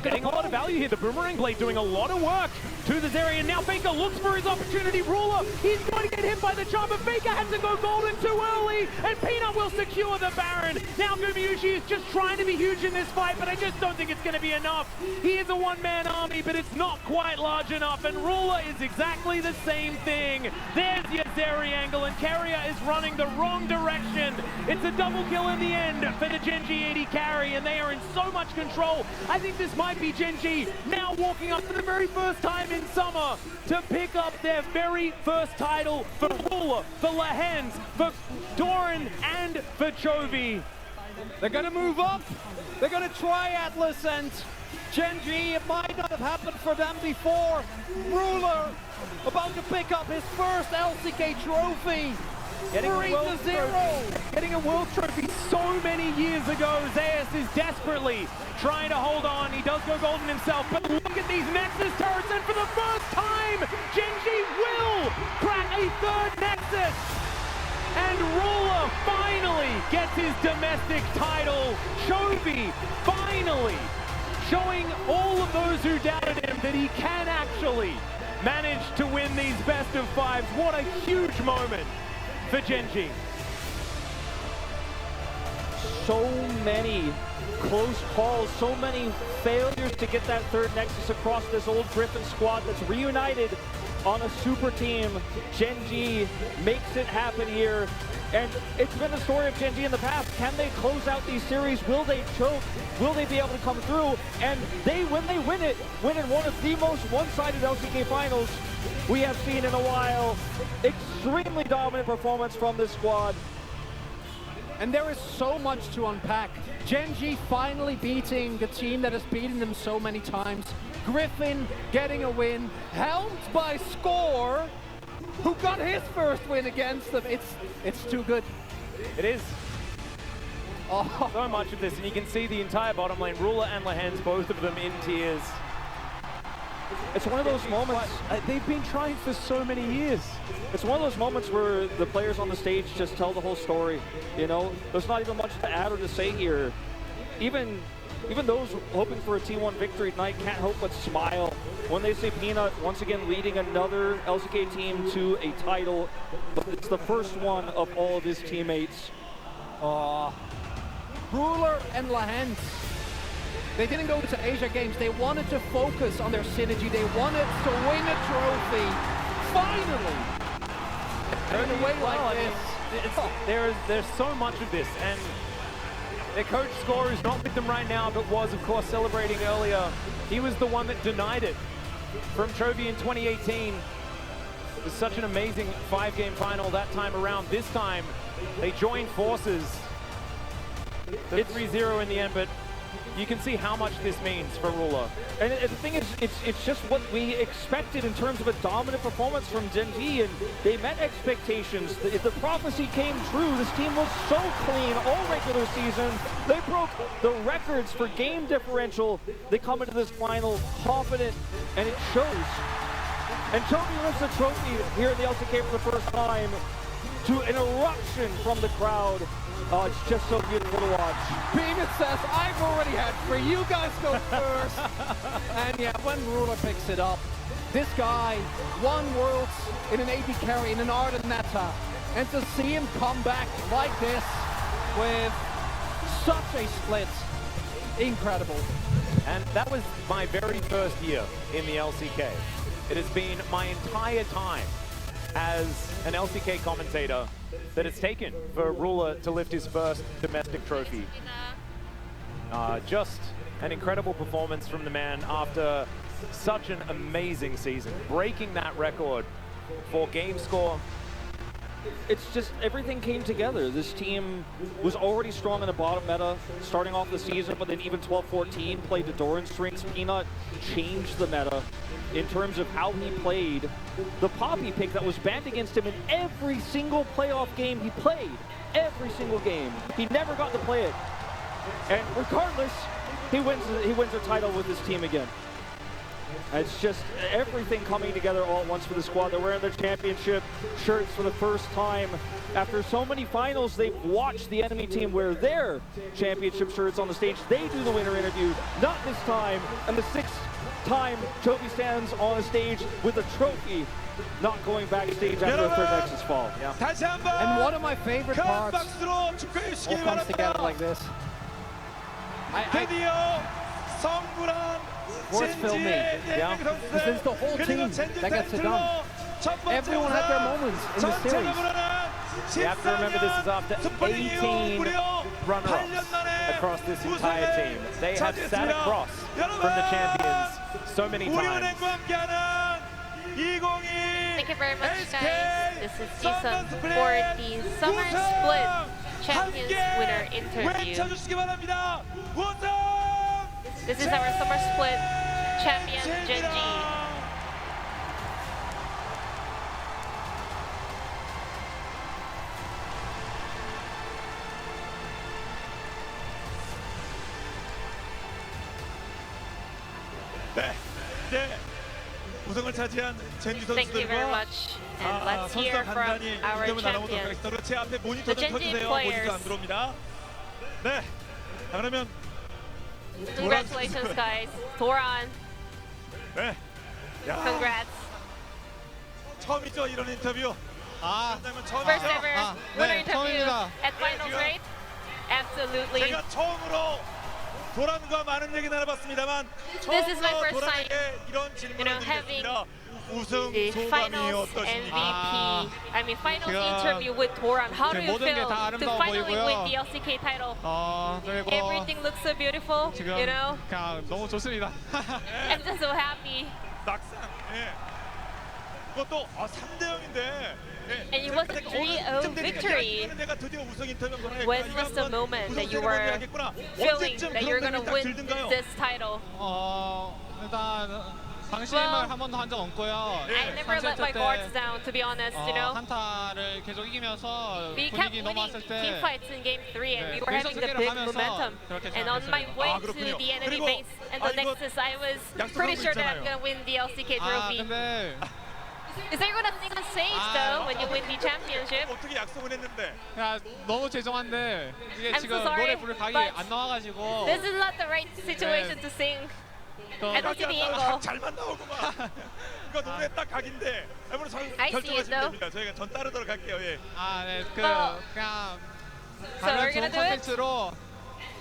getting a lot of value here. The Boomerang Blade doing a lot of work to this area. Now Faker looks for his opportunity. Ruler, he's going to get hit by the charm, but Faker has to go golden too early, and Peanut will secure the Baron. Now Gumiyushi is just trying to be huge in this fight, but I just don't think it's going to be enough. He is a one-man army, but it's not quite large enough, and Ruler is exactly the same thing. There's your Zeri angle, and Keria is running the wrong direction. It's a double kill in the end for the Gen.G AD carry, and they are in so much control. I think this might be Gen.G now walking up for the very first time in summer to pick up their very first title for Ruler, for Lahens, for Doran, and for Chovy. They're going to move up. They're going to try Atlas, and Gen.G, it might not have happened for them before. Ruler about to pick up his first LCK trophy. Getting a world 3-0. Getting a world trophy so many years ago. Zeus is desperately trying to hold on. He does go golden himself, but look at these Nexus turrets, and for the first time, Gen.G will crack a third Nexus. And Ruler finally gets his domestic title. Chovy finally showing all of those who doubted him that he can actually manage to win these best of fives. What a huge moment for Gen.G. So many close calls, so many failures to get that third Nexus across this old Griffin squad that's reunited on a super team. Gen.G makes it happen here. And it's been the story of Gen.G in the past. Can they close out these series? Will they choke? Will they be able to come through? And when they win it, win in one of the most one-sided LCK finals we have seen in a while. Extremely dominant performance from this squad. And there is so much to unpack. Gen.G finally beating the team that has beaten them so many times. Griffin getting a win, helmed by Score, who got his first win against them. It's too good. It is. Oh. So much of this, and you can see the entire bottom lane, Ruler and Lahens, both of them in tears. It's one of those moments. They've been trying for so many years. It's one of those moments where the players on the stage just tell the whole story. You know, there's not even much to add or to say here. Even those hoping for a T1 victory tonight can't help but smile when they see Peanut once again leading another LCK team to a title. But it's the first one of all of his teammates. Ruler and Lahens, they didn't go to Asia Games. They wanted to focus on their synergy. They wanted to win a trophy. Finally! And in a way like this. There's so much of this, and their coach Score, who's not with them right now, but was, of course, celebrating earlier. He was the one that denied it from Chovy in 2018. It was such an amazing 5-game final that time around. This time, they joined forces. It's 3-0 in the end, but you can see how much this means for Ruler. And the thing is, it's just what we expected in terms of a dominant performance from Gen.G, and they met expectations. If the prophecy came true, this team was so clean all regular season. They broke the records for game differential. They come into this final confident, and it shows. And Chovy lifts the trophy here in the LCK for the first time to an eruption from the crowd. Oh, it's just so beautiful to watch. Peanut says, I've already had 3, you guys go first. And yeah, when Ruler picks it up, this guy won Worlds in an AD carry, in an Arden meta. And to see him come back like this with such a split, incredible. And that was my very first year in the LCK. It has been my entire time as an LCK commentator that it's taken for Ruler to lift his first domestic trophy. Just an incredible performance from the man after such an amazing season, breaking that record for game score. It's just everything came together. This team was already strong in the bottom meta starting off the season, but then even 12-14 played the Doran strings. Peanut changed the meta in terms of how he played. The Poppy pick that was banned against him in every single playoff game he played. Every single game. He never got to play it. And regardless, he wins a title with his team again. It's just everything coming together all at once for the squad. They're wearing their championship shirts for the first time. After so many finals, they've watched the enemy team wear their championship shirts on the stage. They do the winner interview, not this time. And the 6th time Chovy stands on a stage with a trophy, not going backstage after a third Nexus fall. Yeah. And one of my favorite parts all comes together like this. Force fill me, yeah? This is the whole team that gets it done. Everyone had their moments in the series. You have to remember this is after 18 runner-ups across this entire team. They have sat across from the champions so many times. Thank you very much, guys. This is Jason for the Summer Split Champions Winner interview. This is our Summer Split champion, Gen.G. 우승을 차지한 젠지 Thank you very 선수들과 much. And let's hear from our 인터뷰 나눠보도록 champions. 하겠습니다. 제 앞에 모니터 The 좀 Gen.G 켜주세요. players. 모니터 안 들어옵니다. 네. 자, 그러면 Congratulations, guys. Doran, 네. 야, congrats. 처음이죠 이런 인터뷰. First 처음이죠. ever winner interview at finals, right? Absolutely. 제가 처음으로 도란과 많은 얘기 나눠봤습니다만 This is my 처음으로 first 도란에게 time, 이런 질문을 having 드리겠습니다. 우승 the 소감이 finals 어떠십니까? MVP. I mean, finals interview with Doran. How do you 모든 게 feel 다 to 아름다워 finally 보이고요. win the LCK title? 그리고 Everything looks so beautiful, 지금 you know? 그냥 너무 좋습니다. I'm just so happy. 낙상. 예. 그것도 3대 0인데. And it was a 3-0 victory. 내가 드디어 우승 인터뷰 전에 When was the moment that you were feeling that you're gonna win this title? 일단 방심을 한 번도 한 적 없고요. I never let my guards down, to be honest, you know? 한타를 계속 이기면서 We kept 분위기 winning 넘어왔을 team 때 fights in game 3 and we were 계속 having the 승리를 big 하면서 momentum. 그렇게 And on my way to 그렇군요. the enemy 그리고 base and the 이거 Nexus, I was 약속하고 pretty sure that I'm 있잖아요. gonna win the LCK trophy. 근데 Is there gonna sing on stage though when you win the championship? 어떻게 약속을 했는데? 그냥 너무 죄송한데 이게 I'm 지금 so sorry, 노래 부를 각이 but 안 나와가지고 This is not the right situation to sing. I don't see the angle. 잘만 나오구만. 이거 노래 딱 각인데. 아무래도 I see it, 결정하시면 though. 됩니다. 저희가 전 따르도록 할게요. 예. 네, Oh. 그냥 So 다른 we're 좋은 gonna do it? 콘텐츠로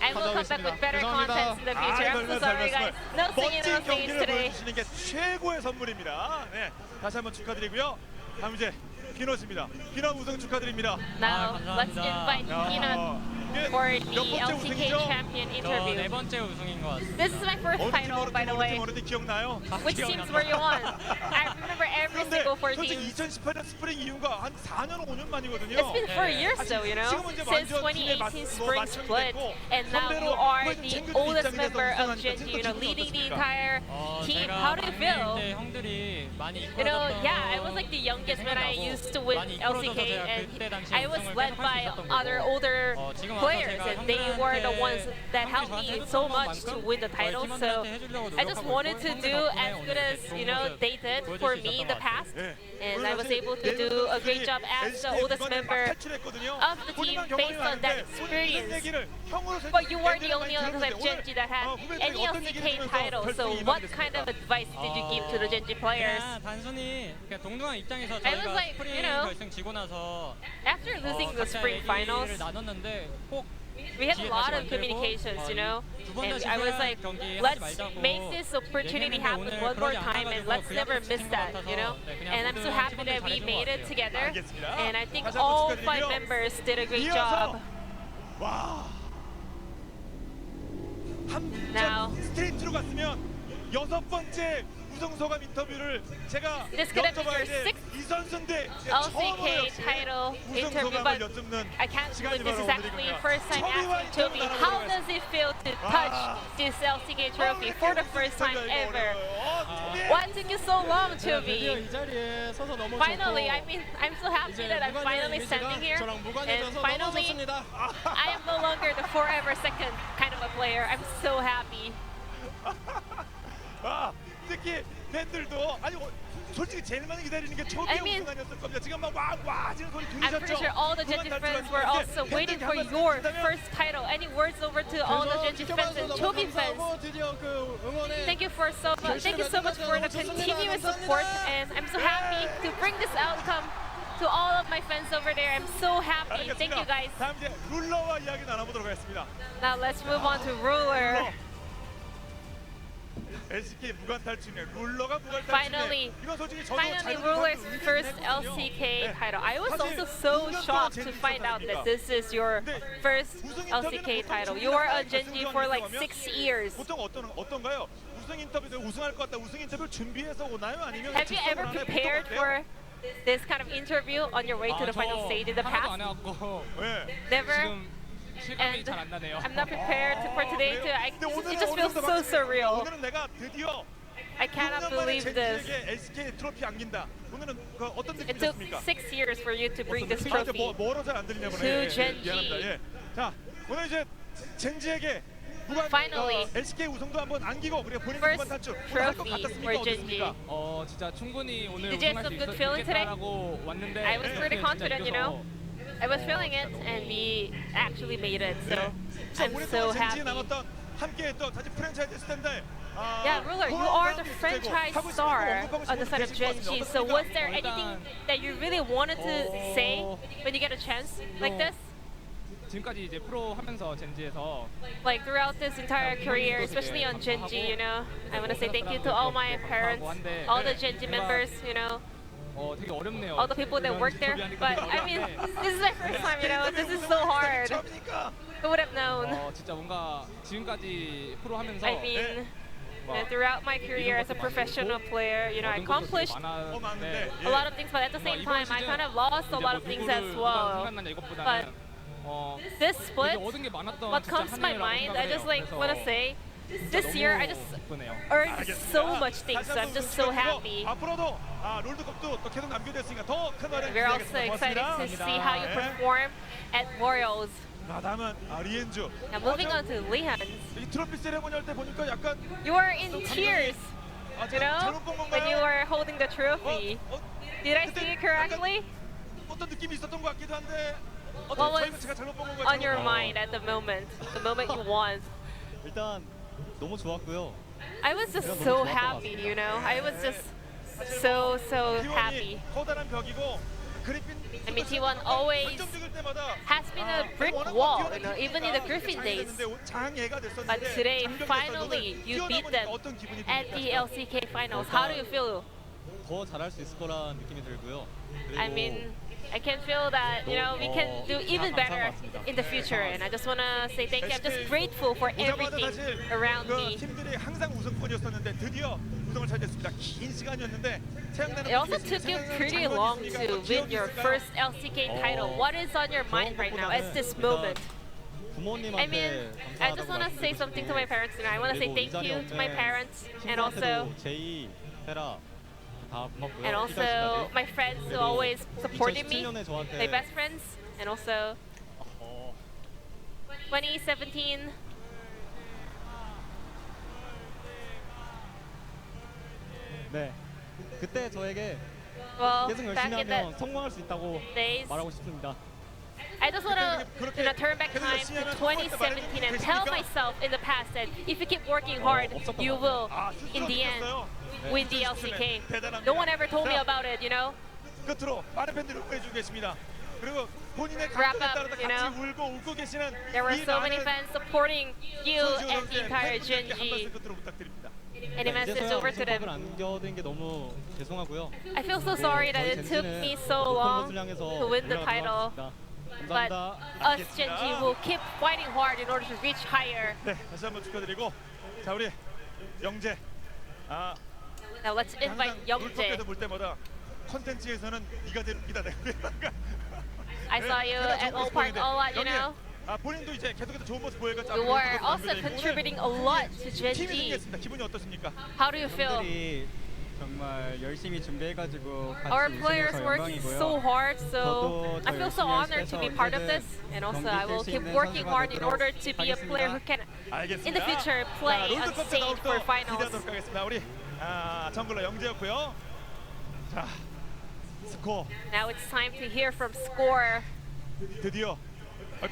I will come back with better contents in the future. I'm so sorry, guys. No singing 멋진 on stage 경기를 today. 보여주시는 게 최고의 선물입니다. 네, 다시 한번 축하드리고요. 다음 이제 피넛입니다. 피넛 우승 축하드립니다. Now let's invite Peanut for the LCK champion interview. 번째 우승인 것 같습니다. This is my first 어느 팀 title, 어느 by 팀 the 어느 way. 팀 어느 팀 기억나요? Which teams were you on? I remember every 그런데 single four 솔직히 teams. 2018년 스프링 이후가 한 4년 5년 만이거든요. It's been 4 years though, you know, 지금은 이제 since 완전 팀에 2018 맞- spring 맞춰지게 split, 됐고, and now you 선배로 are 후배들 the 챙겨주는 oldest 입장에서 member of 우승하니까 Gen.G, you know, 기분이 leading the 어떻습니까? entire team. How do you feel? 때 형들이 많이 You know, yeah, I was like the youngest when I used to win LCK, and I was led by other older players, and they were the ones that helped me so much to win the title. So I just wanted to do as good as, you know, they did for me in the past, and I was able to do a great job as the oldest member of the team based on that experience. But you were the only one of Gen.G that had any LCK title. So what kind of advice did you give to the Gen.G players? 그냥 단순히 그냥 동등한 입장에서 I was 저희가 like, 스프링 you know, 결승 지고 나서 After losing the 각자 spring finals, 얘기를 나눴는데 꼭 we had a lot of communications, you know, and I was like, let's make this opportunity happen one more time and let's never miss that, you know. And I'm so happy that we made it together, and I think all 5 members did a great job. 와. Now, 한점 스트레이트로 갔으면 6번째 우승 소감 인터뷰를 제가 This could have been 여쭤봐야 your 돼. sixth 이 선수인데 LCK title 우승 interview, 소감을 but 여쭙는 I can't 시간이 believe this is 바로 actually 오늘이군요. first time asking Toby, how does it feel to touch this LCK trophy for the first time ever? Why took you so long, Toby? 이 자리에 서서 너무 Finally, I mean, I'm so happy that I'm finally standing here, and finally, I am no longer the forever second kind of a player. I'm so happy. 아, 특히 팬들도 아니 솔직히 제일 많이 기다리는 게 I 초기의 mean, 우승 아니었을 겁니다. 지금 막와 지금 소리 I'm 들리셨죠? pretty sure all the Gen.G fans were also waiting for your first title. Any words over to all the Gen.G fans and Toby fans? Thank you so much for the continuous support, and I'm so happy to bring this outcome to all of my fans over there. I'm so happy. Thank you guys. 다음 이제 룰러와 이야기 나눠보도록 하겠습니다. Now let's move on to Ruler. LCK 무관 탈출이네. 룰러가 무관 Finally, 탈출이네. 이건 솔직히 저도 finally 잘못한 Ruler's 의견이 first 있거든요. LCK 네. title. I was 사실 also so 6년 shocked 동안 to 젠지 find out that 있었으니까. this is your 근데 first 우승 LCK 인터뷰는 title. 보통 You were 준비를 on Gen.G for like 하면 6 years. 보통 어떤가요? 우승 인터뷰도 우승할 것 같다. 우승 인터뷰를 준비해서 오나요? 아니면 Have you ever prepared for this kind of interview on your way to the final stage in the 하나도 안 past? 해갖고 네. Never. 지금 실감이 And 잘 안 나네요. I'm not prepared for today too. 근데 It just feels so surreal. 오늘은 내가 드디어 I cannot 6년 만에 believe this. 젠지에게 LCK 트로피 안긴다. 오늘은 그 어떤 It took 느낌이셨습니까? 6 years for you to bring this 아, 이제 trophy. 뭐로 잘 안 들리냐 보네. To Gen.G. 미안합니다. 예. 자, 오늘 이제 젠지에게 무관 Finally. LCK 우승도 한번 안기고 그리고 본인 First 무관 탈출 오늘 할것 trophy 같았습니까? for Gen.G. 어땠습니까? 진짜 충분히 오늘 Did you 우승할 have 수 some good feeling today? 있겠다라고 왔는데 I was pretty 진짜 confident, you know. 이겨서 I was feeling it, and we actually made it. So 자, I'm 오랫동안 so 젠지에 happy. 남았던 함께했던 사실 프랜차이즈 스탠다드. Yeah, Ruler, you are the franchise star on the side of Gen.G. So was there anything that you really wanted to say when you get a chance like this? 지금까지 이제 프로 하면서 젠지에서 Like throughout this entire career, especially on Gen.G, you know, I want to say thank you to all my parents, all the Gen.G members, you know, 되게 어렵네요. all the people that work there. But I mean, this is my first time, you know, this is so hard. 처음이니까. Who would have known? 진짜 뭔가 지금까지 프로 하면서 I mean, throughout my career as a professional player, you know, I accomplished 많은데 a lot of things, but at the same time, I kind of lost a lot of things as well. But this split, what comes to my mind, I just like want to say, this year I just earned so much things, so I'm just so happy. 앞으로도 롤드컵도 또 계속 남겨졌으니까 더 큰 어려움이 We're also excited to see how you perform at Royals. 다음은 리엔주. Now moving on to Lehan's. 이 트로피 세레모니 할 때 보니까 약간 You were in tears, you know, 잘못 본 건가요? when you were holding the trophy. Did I see it correctly? 어떤 느낌이 있었던 것 같기도 한데 What 저희가 was 제가 잘못 본 건가요? on your mind at the moment you won? 일단 너무 좋았고요. I was just so happy, you know. I was just so happy. 커다란 벽이고 그리핀 I mean, T1 always 결정 찍을 때마다 has been a brick wall, you know, even in the Griffin days. 장애가 됐었는데 But today, finally, you beat them 어떤 기분이 at the LCK finals. How do you feel? 더 잘할 수 있을 거란 느낌이 들고요. I mean, I can feel that, you know, we can do even better in the future. And I just want to say thank you. I'm just grateful for everything around me. 팀들이 항상 우승권이었었는데 드디어 우승을 차지했습니다. 긴 시간이었는데 It also took you pretty long to win your first LCK title. What is on your mind right now at this moment? I mean, I just want to say something to my parents. And I want to say thank you to my parents and also 제이, 테라 다 고맙고요. and also my friends who always supported me, 2017년에 저한테 my best friends, and also 2017. 네. 그때 저에게 Well, 계속 back 열심히 in the 하면 성공할 수 있다고 days, 말하고 싶습니다. I just want to, you know, turn back time to 2017 and tell myself in the past that if you keep working hard, you will, in the end, win the LCK. No one ever told me about it, you know. 끝으로 많은 팬들이 응원해주고 계십니다. 그리고 본인의 Wrap 감정에 up, 따라서 you 같이 know. 울고 웃고 계시는 There were 이 so many 많은 fans supporting you and the entire 팬분들께 한 Gen.G. 말씀 끝으로 부탁드립니다. Any message over to them? 우승컵을 안겨드린 게 너무 죄송하고요. I feel so sorry that it took me so long to win the title. But us Gen.G will keep fighting hard in order to reach higher. 네, 다시 한번 축하드리고 자 우리 영재 Now let's invite Youngjae. 롤컵에서 볼 때마다 컨텐츠에서는 네가 제일 웃기다 내가 I saw you at All Park a lot, you know. 본인도 이제 계속해서 좋은 모습 보여가지고 You were also contributing a lot to 팀이 Gen.G. 생겼습니다. 기분이 어떻습니까? How do you feel? 팬들이 정말 열심히 준비해가지고 같이 Our 우승해서 players working so 영광이고요. hard, so 저도 I feel so 더 열심히 honored to be 연습해서 part of 언제든 this, and also I will 경기 뛸수 keep 있는 working 선수가 hard in 되도록 order to be a player who can, 알겠습니다. in the future, play 자, on 롤드컵 때 stage 나올 for 또 finals. 기대하도록 하겠습니다. 우리 정글러 영재였고요. 자, 스코어 Now it's time to hear from Score. 드디어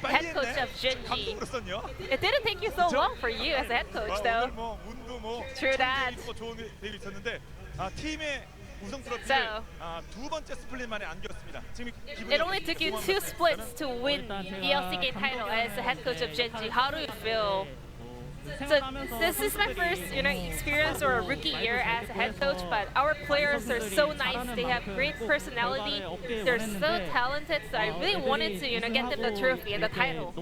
Head coach of Gen.G. 감독으로서는요. It didn't take you so long for you as a head coach, 오늘 though. 뭐 운도 뭐 True that. 뭐 좋은 게 되고 있었는데 팀의 우승 트로피를 So, 두 번째 스플릿 만에 안겼습니다. 지금 기분이 It only took you 2 splits to win the LCK title as the head coach of Gen.G. How do you feel? So this is my first, experience or a rookie year as a head coach. But our players are so nice. They have great personality. They're so talented. So I really wanted to, get them the trophy and the title.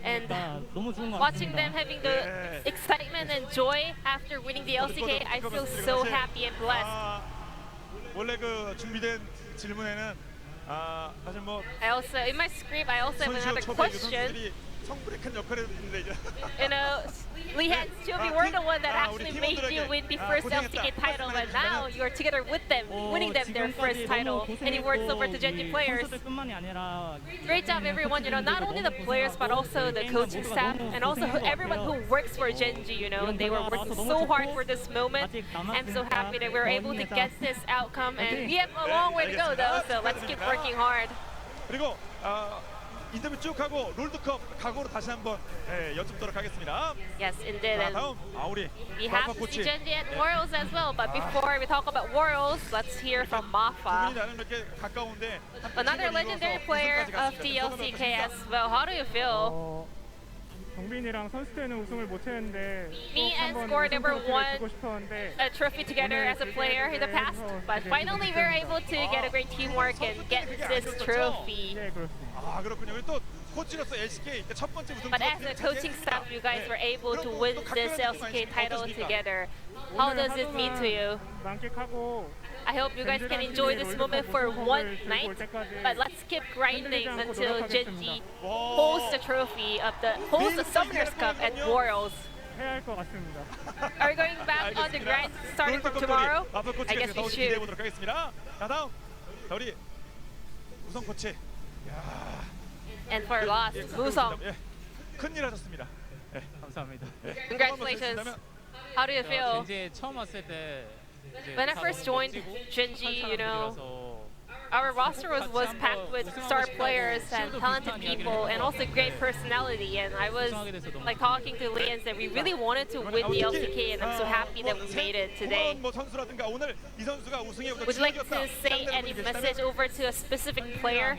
And watching them having the excitement and joy after winning the LCK, I feel so happy and blessed. 원래 그 준비된 질문에는 사실 뭐 I also, in my script, I also have another question. 성분이 큰 역할을 했는데 이제 Lihan, Chobi were the one that actually made you win the first LCK title, but now you are together with them, winning them their first title. Any words over to Gen.G players? Great job, everyone. Not only the players, but also the coaching staff, and also everyone who works for Gen.G. They were working so hard for this moment. I'm so happy that we were able to get this outcome, and we have a long way to go, though. So let's keep working hard. 그리고 인터뷰 쭉 하고 롤드컵 각오로 다시 한번 여쭙도록 하겠습니다. Yes, indeed. And 다음 우리 we have to see Gen.G at Worlds as well. But before we talk about Worlds, let's hear from Mafa. Another legendary player of the LCK as well. How do you feel? 정빈이랑 선수 때는 우승을 못 했는데 Me and Score never won a trophy together as a player in the past, but finally we're able to get a great teamwork and get this trophy. 아 그렇군요. 우리 또 코치로서 LCK 첫 번째 우승. But as a coaching staff, you guys were able to win this LCK title together. How does it mean to you? 만끽하고 I hope you guys can enjoy this moment for one night, but let's keep grinding until Gen.G holds the trophy of holds the Summoners Cup at Worlds. 해야 할 것 같습니다. Are we going back on the grind starting from tomorrow? I guess we should. 자 다음 우리 우성 코치. And for last, Musong. 큰일 하셨습니다. 감사합니다. Congratulations. How do you feel? 이제 처음 왔을 때 When I first joined Gen.G, our roster was packed with star players and talented people and also great personality, and I was like talking to Lee and said we really wanted to win the LCK, and I'm so happy that we made it today. Would you like to say any message over to a specific player?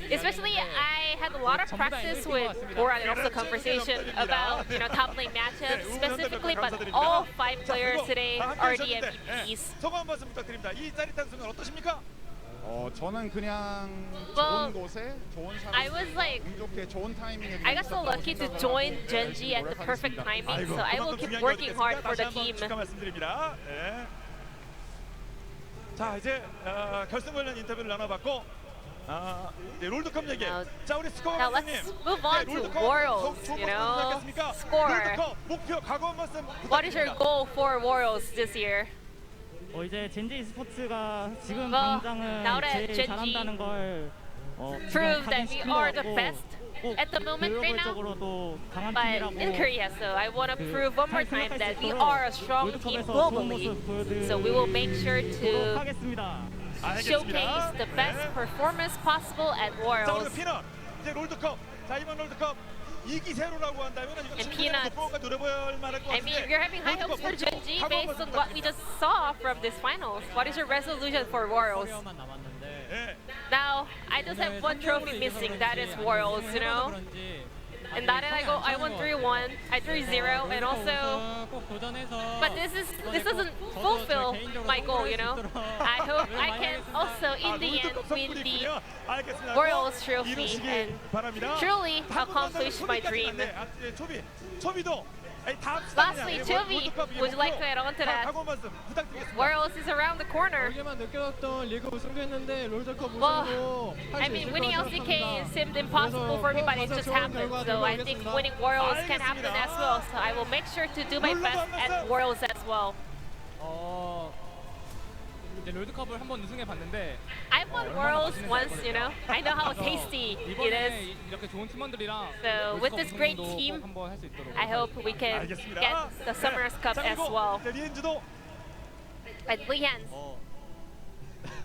Especially, I had a lot of practice with Boran and also conversation about top lane matchups specifically, but all 5 players today are the MVPs. 소감 말씀 부탁드립니다. 이 짜릿한 순간 어떠십니까? 저는 그냥 Well, 좋은 곳에 좋은 I was like, 운 좋게 좋은 타이밍에 I got so lucky to join Gen.G at the perfect timing, so I will keep working hard for the team. 축하 말씀드립니다. 네. 자 이제 결승 관련 인터뷰를 나눠봤고 롤드컵 얘기. 자 우리 스코어 Now let's move on to Worlds. Score. 롤드컵 목표 각오 한 말씀 What is your goal for Worlds this year? 이제 젠지 스포츠가 지금 Well, 당장은 now that 제일 Gen.G 잘한다는 걸 prove that we are the best at the moment right now. 글로벌적으로도 강한 But 팀이라고 in Korea, so I want to prove one more time that we are a strong team globally. So we will make sure to 하겠습니다. showcase the best performance possible at 자 오늘 Worlds. 피넛 이제 롤드컵. 자 이번 롤드컵 2기세로라고 한다면 이거 And 충분히 Peanuts. 높은 노려볼 만할 것 I mean, 같은데. we're having high hopes for Gen.G based on what we just saw from this finals. What is your resolution for Worlds? 예. Now, I just have one trophy missing, that is Worlds, And that I won 3-1, I 3-0, and also, but this doesn't fulfill my goal, I hope I can also, in the end, win the Worlds trophy and truly accomplish my dream. Lastly, Chobi, would you like to add on to that? Worlds is around the corner. Well, I mean, winning LCK seemed impossible for me, but it just happened. So I think winning Worlds can happen as well. So I will make sure to do my best at Worlds as well. 이제 롤드컵을 한번 우승해 봤는데 I've won Worlds once, I know how tasty it is. 이번에 이렇게 좋은 팀원들이랑 So with this great 우승도 team, 꼭 한번 할 수 있도록 I hope we can get the Summoners Cup as well. 리엔즈도 And Lihan,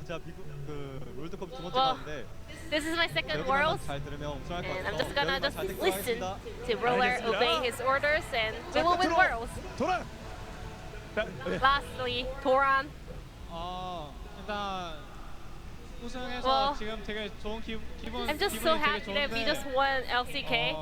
제가 미국 그 롤드컵 두 번째 Well, 갔는데 this is my second Worlds. 잘 들으면 우승할 것 And I'm 같아서 just gonna 여기만 잘 듣고 listen 가겠습니다. to Roller obey his orders, and we will win Worlds. 돌아. Lastly, Toran. 일단 우승해서 Well, 지금 되게 좋은 기분 I'm just so happy that we just won LCK.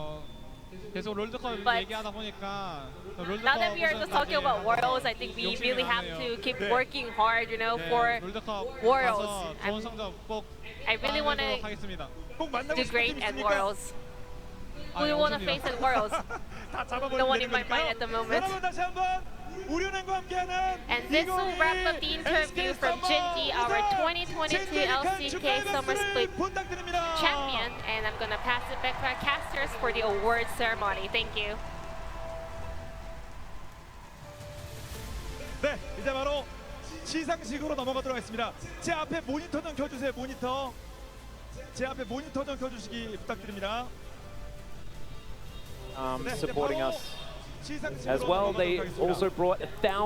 계속 롤드컵 But 얘기하다 보니까 now that we are just talking about Worlds, I think we really have to keep working hard, you know, for 롤드컵 Worlds. 가서 좋은 성적 꼭 I really want to 하겠습니다. 꼭 만나고 do 싶은 great 팀 at 있습니까? Worlds. Who you want to face at Worlds? 다 The 잡아버리면 one 되는 in my mind at the moment. 여러분 다시 한번 우리은행과 함께하는 And this will wrap up the interview from Gen.G, our 2022 LCK Summer Split 부탁드립니다. champion. And I'm going to pass it back to our casters for the awards ceremony. Thank you. 네, 이제 바로 시상식으로 넘어가도록 하겠습니다. 제 앞에 모니터 좀 켜주세요. 모니터. 제 앞에 모니터 좀 켜주시기 부탁드립니다. 네, 이제 supporting 바로 us 시상식으로 as well. They 넘어가도록 하겠습니다. also brought 1,000